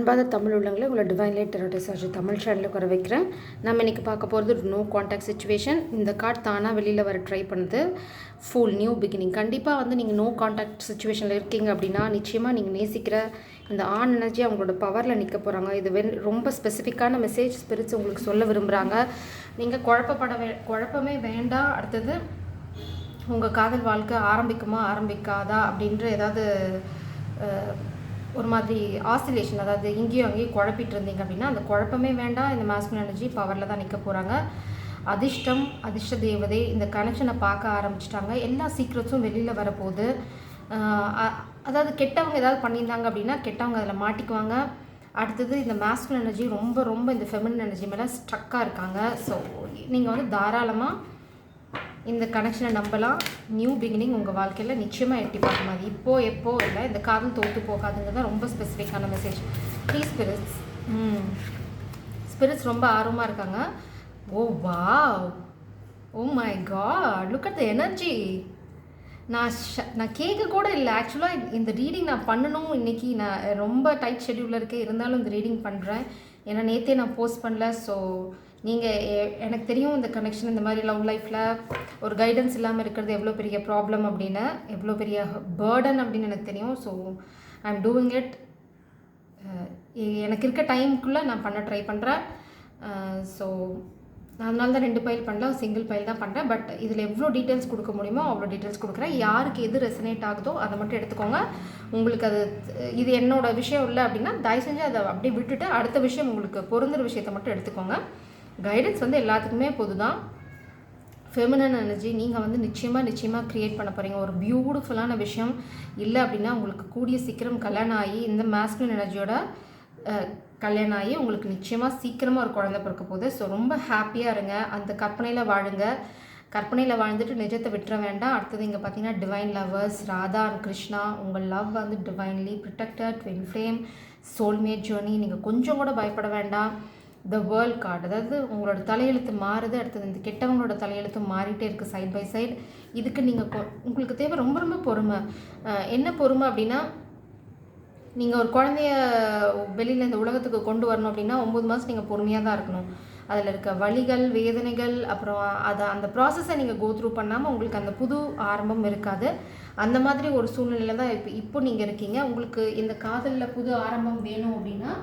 அன்பாத தமிழ் உள்ளவங்களை உங்களை divine light டெரோட் charge Tamil சேனலுக்கு வர வைக்கிறேன். நம்ம இன்றைக்கி பார்க்க போகிறது நோ கான்டாக்ட் சுச்சுவேஷன். இந்த கார்டு தானாக வெளியில் வர ட்ரை பண்ணுது. Full new beginning. கண்டிப்பாக வந்து நீங்கள் நோ கான்டாக்ட் சுச்சுவேஷனில் இருக்கீங்க அப்படின்னா நிச்சயமாக நீங்கள் நேசிக்கிற இந்த ஆன் எனர்ஜி அவங்களோட பவரில் நிற்க போகிறாங்க. இது ரொம்ப ஸ்பெசிஃபிக்கான மெசேஜ் ஸ்பிரிட்ஸ் உங்களுக்கு சொல்ல விரும்புகிறாங்க. நீங்கள் குழப்பமே வேண்டாம். அடுத்தது உங்கள் காதல் வாழ்க்கை ஆரம்பிக்குமா ஆரம்பிக்காதா அப்படின்ற ஏதாவது ஒரு மாதிரி ஆசிலேஷன், அதாவது இங்கேயும் அங்கேயும் குழப்பிட்டு இருந்தீங்க அப்படின்னா அந்த குழப்பமே வேண்டாம். இந்த மாஸ்குலின் எனர்ஜி பவரில் தான் நிற்க போகிறாங்க. அதிர்ஷ்ட தேவதை இந்த கனெக்ஷனை பார்க்க ஆரம்பிச்சிட்டாங்க. எல்லா சீக்ரெட்ஸும் வெளியில் வரப்போகுது. அதாவது கெட்டவங்க ஏதாவது பண்ணியிருந்தாங்க அப்படின்னா கெட்டவங்க அதில் மாட்டிக்குவாங்க. அடுத்தது இந்த மாஸ்குலின் எனர்ஜி ரொம்ப இந்த ஃபெமினின் எனர்ஜி மேலே ஸ்ட்ரக்காக இருக்காங்க. ஸோ நீங்கள் வந்து தாராளமாக இந்த கனெக்ஷனை நம்பலாம். நியூ பிகினிங் உங்கள் வாழ்க்கையில் நிச்சயமாக எட்டி பார்க்க மாதிரி எப்போ இல்லை. இந்த காதல் தோற்று போகாதுங்கிறது தான் ரொம்ப ஸ்பெசிஃபிக்கான மெசேஜ். ப்ளீஸ் ஸ்பிரிட்ஸ் ரொம்ப ஆர்வமாக இருக்காங்க. Oh wow, oh my God, look at the energy. நான் கேட்க கூட இல்லை. ஆக்சுவலாக இந்த ரீடிங் நான் பண்ணணும். இன்றைக்கி நான் ரொம்ப டைட் ஷெட்யூலில் இருக்கேன். இருந்தாலும் இந்த ரீடிங் பண்ணுறேன். ஏன்னா நேற்றே நான் போஸ்ட் பண்ணல. ஸோ நீங்கள் எனக்கு தெரியும் இந்த கனெக்ஷன், இந்த மாதிரி லவ் லைஃப்பில் ஒரு கைடன்ஸ் இல்லாமல் இருக்கிறது எவ்வளோ பெரிய ப்ராப்ளம் அப்படின்னு, எவ்வளோ பெரிய பேர்டன் அப்படின்னு எனக்கு தெரியும். So I am doing it. எனக்கு இருக்க டைமுக்குள்ளே நான் பண்ண ட்ரை பண்ணுறேன். ஸோ அதனால தான் 2 பைல் பண்ணல, சிங்கிள் பைல் தான் பண்ணுறேன். பட் இதில் எவ்வளோ டீட்டெயில்ஸ் கொடுக்க முடியுமோ அவ்வளோ டீட்டெயில்ஸ் கொடுக்குறேன். யாருக்கு எது ரெசனேட் ஆகுதோ அதை மட்டும் எடுத்துக்கோங்க. உங்களுக்கு அது இது என்னோட விஷயம் இல்லை அப்படின்னா தயவு செஞ்சு அதை அப்படியே விட்டுட்டு அடுத்த விஷயம் உங்களுக்கு பொருந்துற விஷயத்தை மட்டும் எடுத்துக்கோங்க. கைடன்ஸ் வந்து எல்லாத்துக்குமே பொது தான். ஃபெமினன் எனர்ஜி நீங்கள் வந்து நிச்சயமாக க்ரியேட் பண்ண போகிறீங்க. ஒரு பியூட்டிஃபுல்லான விஷயம் இல்லை அப்படின்னா உங்களுக்கு கூடிய சீக்கிரம் கல்யாணம் ஆகி இந்த மாஸ்குலின் எனர்ஜியோட கல்யாணம் ஆகி உங்களுக்கு நிச்சயமாக சீக்கிரமாக ஒரு குழந்தை பிறக்க போகுது. ஸோ ரொம்ப ஹாப்பியாக இருங்க. அந்த கற்பனையில் வாழுங்க. கற்பனையில் வாழ்ந்துட்டு நிஜத்தை விட்டுற வேண்டாம். அடுத்தது இங்கே பார்த்தீங்கன்னா divine lovers, Radha and Krishna. உங்கள் லவ் வந்து divinely protected, twin flame, soulmate journey. நீங்கள் கொஞ்சம் கூட பயப்பட வேண்டாம். த வேர்ல்ட் கார்டு, அதாவது உங்களோட தலையெழுத்து மாறுது. அடுத்தது இந்த கெட்டவங்களோட தலையெழுத்து மாறிட்டே இருக்குது சைட் பை சைடு. இதுக்கு நீங்கள் உங்களுக்கு தேவை ரொம்ப பொறுமை. என்ன பொறுமை அப்படின்னா, நீங்கள் ஒரு குழந்தைய வெளியில் இந்த உலகத்துக்கு கொண்டு வரணும் அப்படின்னா 9 மாதம் நீங்கள் பொறுமையாக தான் இருக்கணும். அதில் இருக்க வலிகள், வேதனைகள், அப்புறம் அந்த ப்ராசஸை நீங்கள் கோ த்ரூ பண்ணாமல் உங்களுக்கு அந்த புது ஆரம்பம் இருக்காது. அந்த மாதிரி ஒரு சூழ்நிலையில் தான் இப்போ நீங்கள் இருக்கீங்க. உங்களுக்கு இந்த காதலில் புது ஆரம்பம் வேணும் அப்படின்னா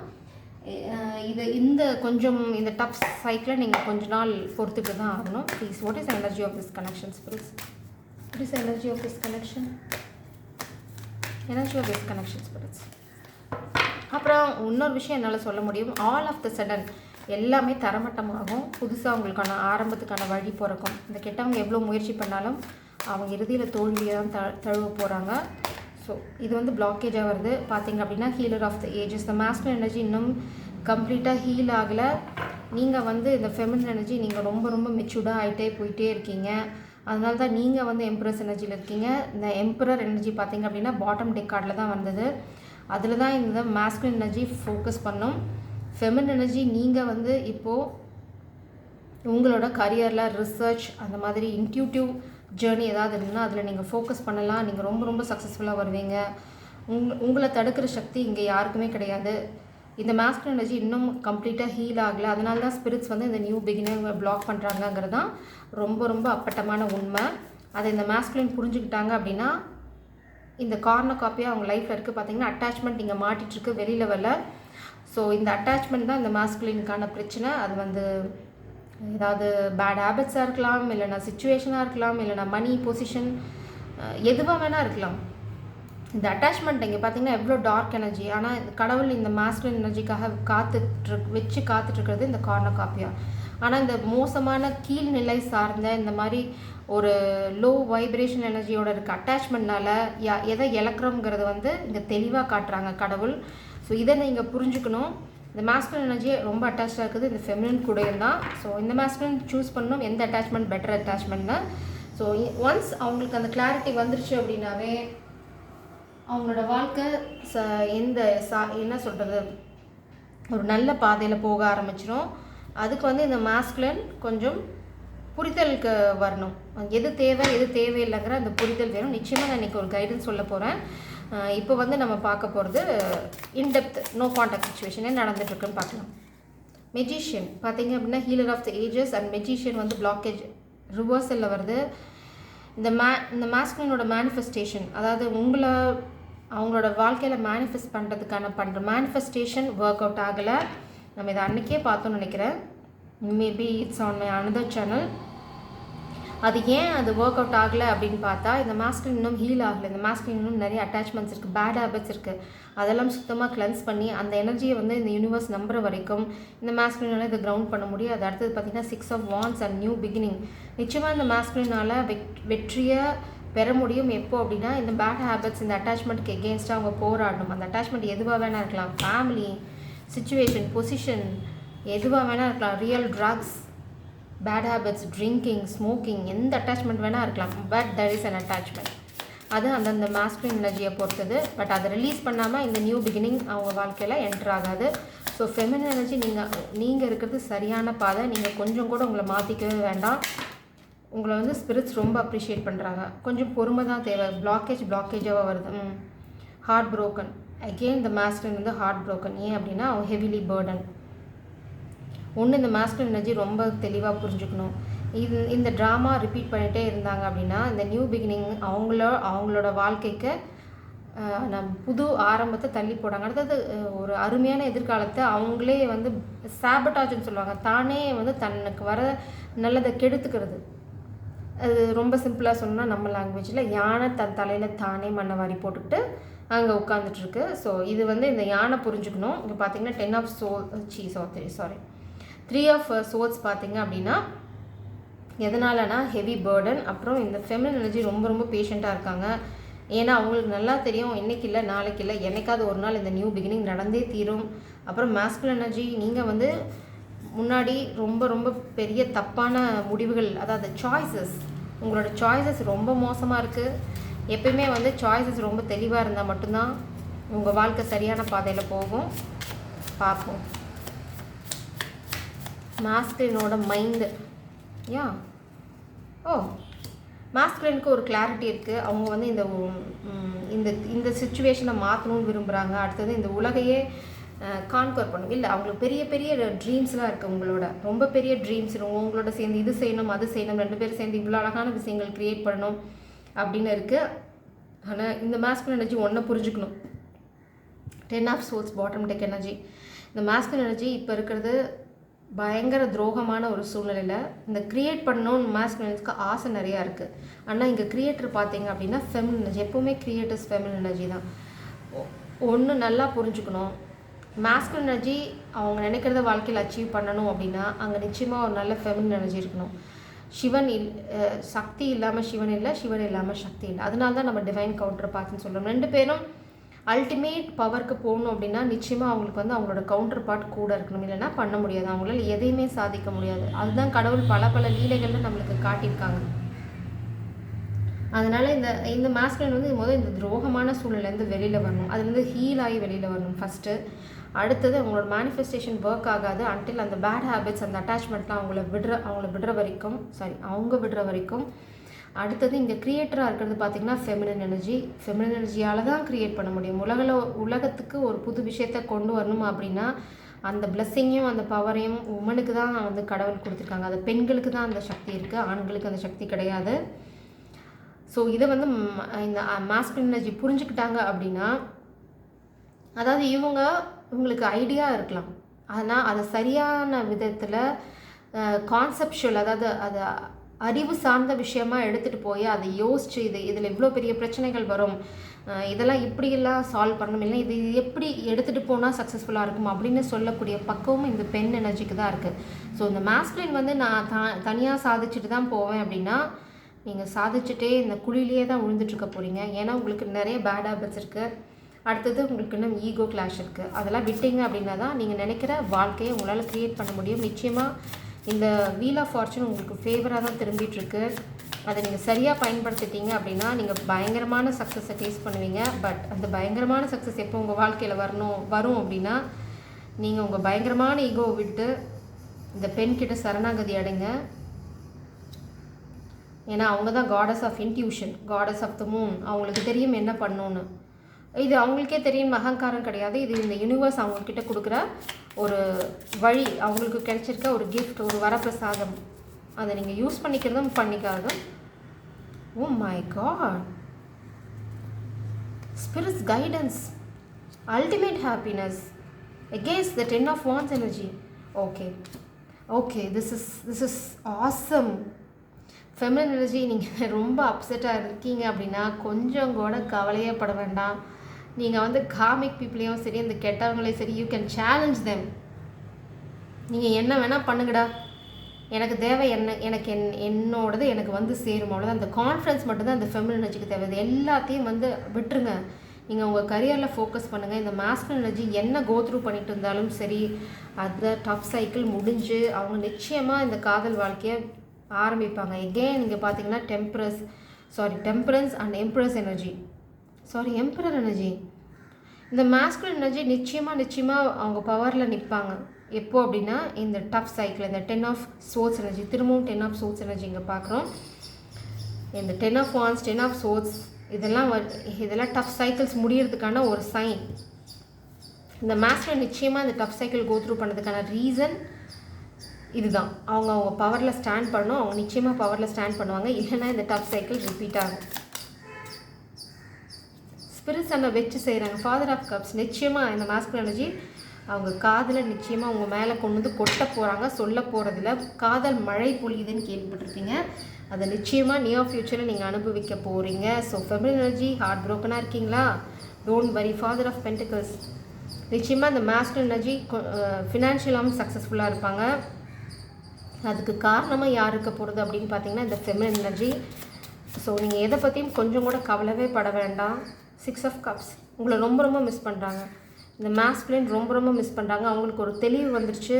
இந்த டஃப் சைக்கிளை நீங்கள் கொஞ்ச நாள் பொறுத்துட்டு தான் ஆகணும். Please, what is energy of this connections please? What is energy of this connection? Energy of this connections please. அப்புறம் இன்னொரு விஷயம் என்னால் சொல்ல முடியும். ஆல் ஆஃப் த சடன் எல்லாமே தரமட்டமாகும். புதுசாக உங்களுக்கான ஆரம்பத்துக்கான வழி பிறக்கும். இந்த கெட்டவங்க எவ்வளோ முயற்சி பண்ணாலும் அவங்க இறுதியில் தோல்வியை தான் தழுவ போகிறாங்க. ஸோ இது வந்து பிளாக்கேஜாக வருது. பார்த்தீங்க அப்படின்னா ஹீலர் ஆஃப் த ஏஜஸ். இந்த மாஸ்குலின் எனர்ஜி இன்னும் கம்ப்ளீட்டாக ஹீல் ஆகலை. நீங்கள் வந்து இந்த ஃபெமினின் எனர்ஜி நீங்கள் ரொம்ப மெச்சூர்டாக ஆகிட்டே போயிட்டே இருக்கீங்க. அதனால தான் நீங்கள் வந்து எம்பரஸ் எனர்ஜியில் இருக்கீங்க. இந்த எம்பரர் எனர்ஜி பார்த்தீங்க அப்படின்னா பாட்டம் டெக் கார்டில் தான் வந்தது. அதில் தான் இந்த மாஸ்குலின் எனர்ஜி ஃபோக்கஸ் பண்ணும். ஃபெமினின் எனர்ஜி நீங்கள் வந்து இப்போது உங்களோட கரியரில் ரிசர்ச் அந்த மாதிரி இன்ட்யூட்டிவ் ஜேர்னி ஏதாவது இருந்ததுன்னா அதில் நீங்கள் ஃபோக்கஸ் பண்ணலாம். நீங்கள் ரொம்ப சக்ஸஸ்ஃபுல்லாக வருவீங்க. உங்களை தடுக்கிற சக்தி இங்கே யாருக்குமே கிடையாது. இந்த மாஸ்குலின் எனர்ஜி இன்னும் கம்ப்ளீட்டாக ஹீல் ஆகலை. அதனால தான் ஸ்பிரிட்ஸ் வந்து இந்த நியூ பிகினிங் பிளாக் பண்ணுறாங்கங்கிறது தான் ரொம்ப அப்பட்டமான உண்மை. அதை இந்த மாஸ்குலின் புரிஞ்சுக்கிட்டாங்க அப்படின்னா இந்த கார்னர் காப்பியாக அவங்க லைஃப்பில் இருக்குது. பார்த்தீங்கன்னா அட்டாச்மெண்ட் இங்கே மாட்டிகிட்ருக்கு, வெளியில் வரல. ஸோ இந்த அட்டாச்மெண்ட் தான் இந்த மாஸ்குலினுக்கான பிரச்சனை. அது வந்து ஏதாவது பேட் ஹேபிட்ஸாக இருக்கலாம், இல்லைனா சிச்சுவேஷனாக இருக்கலாம், இல்லைனா மணி பொசிஷன், எதுவாக வேணால் இருக்கலாம். இந்த அட்டாச்மெண்ட் இங்கே பார்த்தீங்கன்னா எவ்வளோ டார்க் எனர்ஜி. ஆனால் கடவுள் இந்த மாஸ்குலின் எனர்ஜிக்காக காத்துட்ருக்கிறது இந்த கார்னர் காப்பியாக. ஆனால் இந்த மோசமான கீழ்நிலை சார்ந்த இந்த மாதிரி ஒரு லோ வைப்ரேஷன் எனர்ஜியோட இருக்க அட்டாச்மெண்ட்னால எதை இழக்கிறோங்கிறது வந்து இங்கே தெளிவாக காட்டுறாங்க கடவுள். ஸோ இதை நீங்கள் புரிஞ்சுக்கணும். இந்த மாஸ்குலின் எனர்ஜி ரொம்ப அட்டாச்சாக இருக்குது இந்த ஃபெமினின் கூடயும் தான். ஸோ இந்த மாஸ்குலின் சூஸ் பண்ணணும் எந்த அட்டாச்மெண்ட் பெட்டர் அட்டாச்மெண்ட்னு. ஸோ ஒன்ஸ் அவங்களுக்கு அந்த கிளாரிட்டி வந்துருச்சு அப்படின்னாவே அவங்களோட வாழ்க்கை என்ன சொல்கிறது, ஒரு நல்ல பாதையில் போக ஆரம்பிச்சிடும். அதுக்கு வந்து இந்த மாஸ்குலின் கொஞ்சம் புரிதலுக்கு வரணும். எது தேவை எது தேவையில்லைங்கிற அந்த புரிதல் வேணும். நிச்சயமாக நான் இன்றைக்கி ஒரு கைடன்ஸ் சொல்ல போகிறேன். இப்போ வந்து நம்ம பார்க்க போகிறது இன்டெப்த் நோ கான்டாக்ட் சுச்சுவேஷனே நடந்துகிட்ருக்குன்னு பார்க்கலாம். மெஜிஷியன் பார்த்தீங்க அப்படின்னா healer of the ages and magician வந்து பிளாக்கேஜ் ரிவர்சலில் வருது. இந்த மாஸ்குலினோட மேனிஃபெஸ்டேஷன், அதாவது அவங்களோட வாழ்க்கையில் மேனிஃபெஸ்ட் பண்ணுற மேனிஃபெஸ்டேஷன் ஒர்க் அவுட் ஆகலை. நம்ம இதை அன்றைக்கே பார்த்தோன்னு நினைக்கிறேன். Maybe it's on my another channel. அது ஏன் அது ஒர்க் அவுட் ஆகலை அப்படின்னு பார்த்தா, இந்த மாஸ்குலின் இன்னும் ஹீல் ஆகலை. இந்த மாஸ்குலின் இன்னும் நிறைய அட்டாச்மெண்ட்ஸ் இருக்குது, பேட் ஹேபிட்ஸ் இருக்குது. அதெல்லாம் சுத்தமாக கிளென்ஸ் பண்ணி அந்த எனர்ஜியை வந்து இந்த யூனிவர்ஸ் நம்புற வரைக்கும் இந்த மாஸ்குலினால் இதை கிரவுண்ட் பண்ண முடியும். அது அடுத்தது பார்த்திங்கன்னா 6 of Wands and new beginning. நிச்சயமாக இந்த மாஸ்குலினால் வெற்றியை பெற முடியும். எப்போ அப்படின்னா, இந்த பேட் ஹேபிட்ஸ், இந்த அட்டாச்மெண்ட்டுக்கு எகெயின்ஸ்டாக அவங்க போராடணும். அந்த அட்டாச்மெண்ட் எதுவாக வேணால் இருக்கலாம், ஃபேமிலி, சிச்சுவேஷன், பொசிஷன், எதுவாக வேணால் இருக்கலாம், real drugs, bad habits, drinking, smoking, எந்த அட்டாச்மெண்ட் வேணால் இருக்கலாம். But that is an attachment. அது அந்தந்த மாஸ்குலின் எனர்ஜியை பொறுத்தது. பட் அதை ரிலீஸ் பண்ணாமல் இந்த நியூ பிகினிங் அவங்க வாழ்க்கையில் என்டர் ஆகாது. ஸோ ஃபெமினின் எனர்ஜி நீங்கள் இருக்கிறது சரியான பாதை. நீங்கள் கொஞ்சம் கூட உங்களை மாற்றிக்கவே வேண்டாம். உங்களை வந்து ஸ்பிரிட்ஸ் ரொம்ப அப்ரிஷியேட் பண்ணுறாங்க. கொஞ்சம் பொறுமை தான் தேவை. பிளாக்கேஜாக வருது. Heart broken. அகெயின் இந்த மாஸ்குலின் வந்து ஹார்ட் ப்ரோக்கன். ஏன் அப்படின்னா அவங்க ஹெவிலி பேர்டன். ஒன்று, இந்த மாஸ்குலின் எனர்ஜி ரொம்ப தெளிவாக புரிஞ்சுக்கணும். இந்த ட்ராமா ரிப்பீட் பண்ணிகிட்டே இருந்தாங்க அப்படின்னா இந்த நியூ பிகினிங் அவங்களோட வாழ்க்கைக்கு புது ஆரம்பத்தை தள்ளி போடாங்க. அடுத்தது ஒரு அருமையான எதிர்காலத்தை அவங்களே வந்து சாபட்டாஜ்னு சொல்லுவாங்க. தானே வந்து தனக்கு வர நல்லதை கெடுத்துக்கிறது. அது ரொம்ப சிம்பிளாக சொன்னால் நம்ம லாங்குவேஜில் யானை தன் தலையில் தானே மண்ணை வாரி போட்டுக்கிட்டு அங்கே உட்காந்துட்ருக்கு. ஸோ இது வந்து இந்த யானை புரிஞ்சுக்கணும். இங்கே பார்த்தீங்கன்னா 10 of Swords 3 of Swords பார்த்தீங்க அப்படின்னா எதனாலனா ஹெவி பேர்டன். அப்புறம் இந்த ஃபெமினின் எனர்ஜி ரொம்ப ரொம்ப பேஷண்ட்டாக இருக்காங்க. ஏன்னா அவங்களுக்கு நல்லா தெரியும், இன்றைக்கி இல்லை நாளைக்கு இல்லை, என்னைக்காவது ஒரு நாள் இந்த நியூ பிகினிங் நடந்தே தீரும். அப்புறம் மாஸ்குலின் எனர்ஜி, நீங்கள் வந்து முன்னாடி ரொம்ப ரொம்ப பெரிய தப்பான முடிவுகள், அதாவது சாய்ஸஸ், உங்களோட சாய்ஸஸ் ரொம்ப மோசமாக இருக்குது. எப்பயுமே வந்து சாய்ஸஸ் ரொம்ப தெளிவாக இருந்தால் மட்டும்தான் உங்கள் வாழ்க்கை சரியான பாதையில் போகும். பார்ப்போம். மாஸ்குலினோட மைண்டு மாஸ்குலினுக்கு ஒரு கிளாரிட்டி இருக்குது. அவங்க வந்து இந்த சிச்சுவேஷனை மாற்றணும்னு விரும்புகிறாங்க. அடுத்தது இந்த உலகையே கான்கர் பண்ணும். இல்லை, அவங்களுக்கு பெரிய பெரிய ட்ரீம்ஸ்லாம் இருக்குது. உங்களோட ரொம்ப பெரிய ட்ரீம்ஸ், உங்களோட சேர்ந்து இது செய்யணும் அது செய்யணும், 2 பேரும் சேர்ந்து இவ்வளோ அழகான விஷயங்கள் க்ரியேட் பண்ணணும் அப்படின்னு இருக்குது. ஆனால் இந்த மாஸ்குலின் எனர்ஜி ஒன்றை புரிஞ்சுக்கணும். 10 of Swords bottom tech energy. இந்த மாஸ்குலின் எனர்ஜி இப்போ இருக்கிறது பயங்கர துரோகமான ஒரு சூழ்நிலையில் இந்த க்ரியேட் பண்ணணும்னு மாஸ்குலின்ஸ்க்கு ஆசை நிறையா இருக்குது. ஆனால் இங்கே க்ரியேட்டர் பார்த்தீங்க அப்படின்னா ஃபெமினின் எனர்ஜி. எப்போவுமே க்ரியேட்டர்ஸ் ஃபெமினின் எனர்ஜி தான். ஒன்று நல்லா புரிஞ்சுக்கணும். மாஸ்குலின் எனர்ஜி அவங்க நினைக்கிறத வாழ்க்கையில் அச்சீவ் பண்ணணும் அப்படின்னா அங்கே நிச்சயமாக ஒரு நல்ல ஃபெமினின் எனர்ஜி இருக்கணும். சக்தி இல்லாமல் சிவன் இல்லை, சிவன் இல்லாமல் சக்தி இல்லை. அதனால தான் நம்ம டிவைன் கவுண்டர் பார்த்துன்னு சொல்கிறோம். 2 பேரும் அல்டிமேட் பவருக்கு போகணும் அப்படின்னா நிச்சயமாக அவங்களுக்கு வந்து அவங்களோட கவுண்டர் பார்ட் கூட இருக்கணும். இல்லைன்னா பண்ண முடியாது, அவங்களால எதையுமே சாதிக்க முடியாது. அதுதான் கடவுள் பல லீலைகளில் நம்மளுக்கு காட்டியிருக்காங்க. அதனால் இந்த மாஸ்குலின் வந்து இந்த துரோகமான சூழ்நிலேருந்து வெளியில் வரணும். அதுலேருந்து ஹீல் ஆகி வெளியில் வரணும் ஃபஸ்ட்டு. அடுத்தது அவங்களோட மேனிஃபெஸ்டேஷன் ஒர்க் ஆகாது அன்டில் அந்த பேட் ஹேபிட்ஸ், அந்த அட்டாச்மெண்ட்லாம் அவங்க விடுற வரைக்கும். அடுத்தது இங்கே க்ரியேட்டராக இருக்கிறது பார்த்திங்கன்னா ஃபெமினின் எனர்ஜியால் தான் க்ரியேட் பண்ண முடியும். உலகத்துக்கு ஒரு புது விஷயத்தை கொண்டு வரணும் அப்படின்னா அந்த பிளெஸ்ஸிங்கையும் அந்த பவரையும் உமனுக்கு தான் வந்து கடவுள் கொடுத்துருக்காங்க. அது பெண்களுக்கு தான் அந்த சக்தி இருக்குது, ஆண்களுக்கு அந்த சக்தி கிடையாது. ஸோ இதை வந்து இந்த மாஸ்குலின் எனர்ஜி புரிஞ்சுக்கிட்டாங்க அப்படின்னா, அதாவது இவங்களுக்கு ஐடியா இருக்கலாம், ஆனால் அதை சரியான விதத்தில் கான்செப்ஷுவல், அதாவது அதை அறிவு சார்ந்த விஷயமா எடுத்துகிட்டு போய் அதை யோசிச்சு இதில் இவ்வளோ பெரிய பிரச்சனைகள் வரும், இதெல்லாம் இப்படியெல்லாம் சால்வ் பண்ணணும், இல்லை இது எப்படி எடுத்துகிட்டு போனால் சக்ஸஸ்ஃபுல்லாக இருக்கும் அப்படின்னு சொல்லக்கூடிய பக்குவம் இந்த பெண் எனர்ஜிக்கு தான் இருக்குது. ஸோ இந்த மாஸ்குலின் வந்து நான் தனியாக சாதிச்சுட்டு தான் போவேன் அப்படின்னா நீங்கள் சாதிச்சுட்டே இந்த குழியிலேயே தான் விழுந்துட்டுருக்க போகிறீங்க. ஏன்னா உங்களுக்கு நிறைய பேட் ஹேபிட்ஸ் இருக்குது. அடுத்தது உங்களுக்கு இன்னும் ஈகோ கிளாஷ் இருக்குது. அதெல்லாம் விட்டீங்க அப்படின்னா தான் நீங்கள் நினைக்கிற வாழ்க்கையை உங்களால் க்ரியேட் பண்ண முடியும். நிச்சயமாக இந்த வீல் ஆஃப் ஃபார்ச்சூன் உங்களுக்கு ஃபேவராக தான் திரும்பிட்டுருக்கு. அதை நீங்கள் சரியாக பயன்படுத்திட்டீங்க அப்படின்னா நீங்கள் பயங்கரமான சக்ஸஸை டேஸ்ட் பண்ணுவீங்க. பட் அந்த பயங்கரமான சக்ஸஸ் எப்போ உங்கள் வாழ்க்கையில் வரும் அப்படின்னா நீங்கள் உங்கள் பயங்கரமான ஈகோவை விட்டு இந்த பெண்கிட்ட சரணாகதி அடைங்க. ஏன்னா அவங்க தான் goddess of intuition, goddess of the moon. அவங்களுக்கு தெரியும் என்ன பண்ணணுன்னு. இது அவங்களுக்கே தெரியும், அகங்காரம் கிடையாது. இது இந்த யூனிவர்ஸ் அவங்கக்கிட்ட கொடுக்குற ஒரு வழி, அவங்களுக்கு கிடைச்சிருக்க ஒரு கிஃப்ட், ஒரு வரப்பிரசாதம். அதை நீங்கள் யூஸ் பண்ணிக்கிறதும் பண்ணிக்காதும். Oh my god, spirits guidance, ultimate happiness, against the 10 of wands energy. Okay, this is awesome. Feminine energy. நீங்கள் ரொம்ப அப்செட்டாக இருக்கீங்க அப்படின்னா கொஞ்சம் கூட கவலையே பட வேண்டாம். நீங்கள் வந்து காமிக் பீப்புளையும் சரி, இந்த கெட்டவங்களையும் சரி, யூ கேன் சேலஞ்ச் தெம். நீங்கள் என்ன வேணால் பண்ணுங்கடா, எனக்கு தேவை என்ன, எனக்கு என்னோடது எனக்கு வந்து சேரும், அவ்வளோதான். அந்த கான்ஃபிடன்ஸ் மட்டும்தான் அந்த ஃபெமினின் எனர்ஜிக்கு தேவை. இது எல்லாத்தையும் வந்து விட்டுருங்க. நீங்கள் உங்கள் கரியரில் ஃபோக்கஸ் பண்ணுங்கள். இந்த மாஸ்குலின் எனர்ஜி என்ன கோத்ரூ பண்ணிட்டு இருந்தாலும் சரி, அந்த டஃப் சைக்கிள் முடிஞ்சு அவங்க நிச்சயமாக இந்த காதல் வாழ்க்கையை ஆரம்பிப்பாங்க. எகெயின் நீங்கள் பார்த்தீங்கன்னா டெம்பரன்ஸ் அண்ட் எம்பரர் எனர்ஜி. இந்த மாஸ்குலின் எனர்ஜி நிச்சயமாக அவங்க பவரில் நிற்பாங்க. எப்போ அப்படின்னா இந்த டஃப் சைக்கிள், இந்த 10 ஆஃப் சோர்ட்ஸ் எனர்ஜி, திரும்பவும் 10 ஆஃப் சோர்ட்ஸ் எனர்ஜி இங்கே பார்க்குறோம். இந்த 10 ஆஃப் வான்ஸ், 10 ஆஃப் சோர்ட்ஸ், இதெல்லாம் டஃப் சைக்கிள்ஸ் முடியறதுக்கான ஒரு சைன். இந்த மாஸ்குலின் நிச்சயமாக இந்த டஃப் சைக்கிள் கோத்ரூ பண்ணதுக்கான ரீசன் இதுதான். அவங்க பவரில் ஸ்டாண்ட் பண்ணணும். அவங்க நிச்சயமாக பவரில் ஸ்டாண்ட் பண்ணுவாங்க. இல்லைன்னா இந்த டஃப் சைக்கிள் ரிப்பீட் ஆகும். ஸ்பிரிட்ஸ் அண்ணா வச்சு செய்கிறாங்க. ஃபாதர் ஆஃப் கப்ஸ், நிச்சயமாக இந்த மாஸ்குலின் எனர்ஜி அவங்க காதில் நிச்சயமாக அவங்க மேலே கொண்டு வந்து கொட்ட போகிறாங்க. சொல்ல போகிறதில்ல, காதல் மழை பொழியுதுன்னு கேள்விப்பட்டிருப்பீங்க. அதை நிச்சயமாக நியர் ஃப்யூச்சரில் நீங்கள் அனுபவிக்க போகிறீங்க. ஸோ ஃபெமினின் எனர்ஜி ஹார்ட் ப்ரோக்கனாக இருக்கீங்களா? Don't worry. Father of pentacles, நிச்சயமாக இந்த மாஸ்குலின் எனர்ஜி ஃபினான்ஷியலாகவும் சக்ஸஸ்ஃபுல்லாக இருப்பாங்க. அதுக்கு காரணமாக யார் இருக்க போகிறது அப்படின்னு பார்த்தீங்கன்னா இந்த ஃபெமினின் எனர்ஜி. ஸோ நீங்கள் எதை பற்றியும் கொஞ்சம் கூட கவலைவே பட வேண்டாம். 6 ஆஃப் கப்ஸ் உங்களை ரொம்ப மிஸ் பண்ணுறாங்க. இந்த மாஸ்குலின் ரொம்ப மிஸ் பண்ணுறாங்க. அவங்களுக்கு ஒரு தெளிவு வந்துருச்சு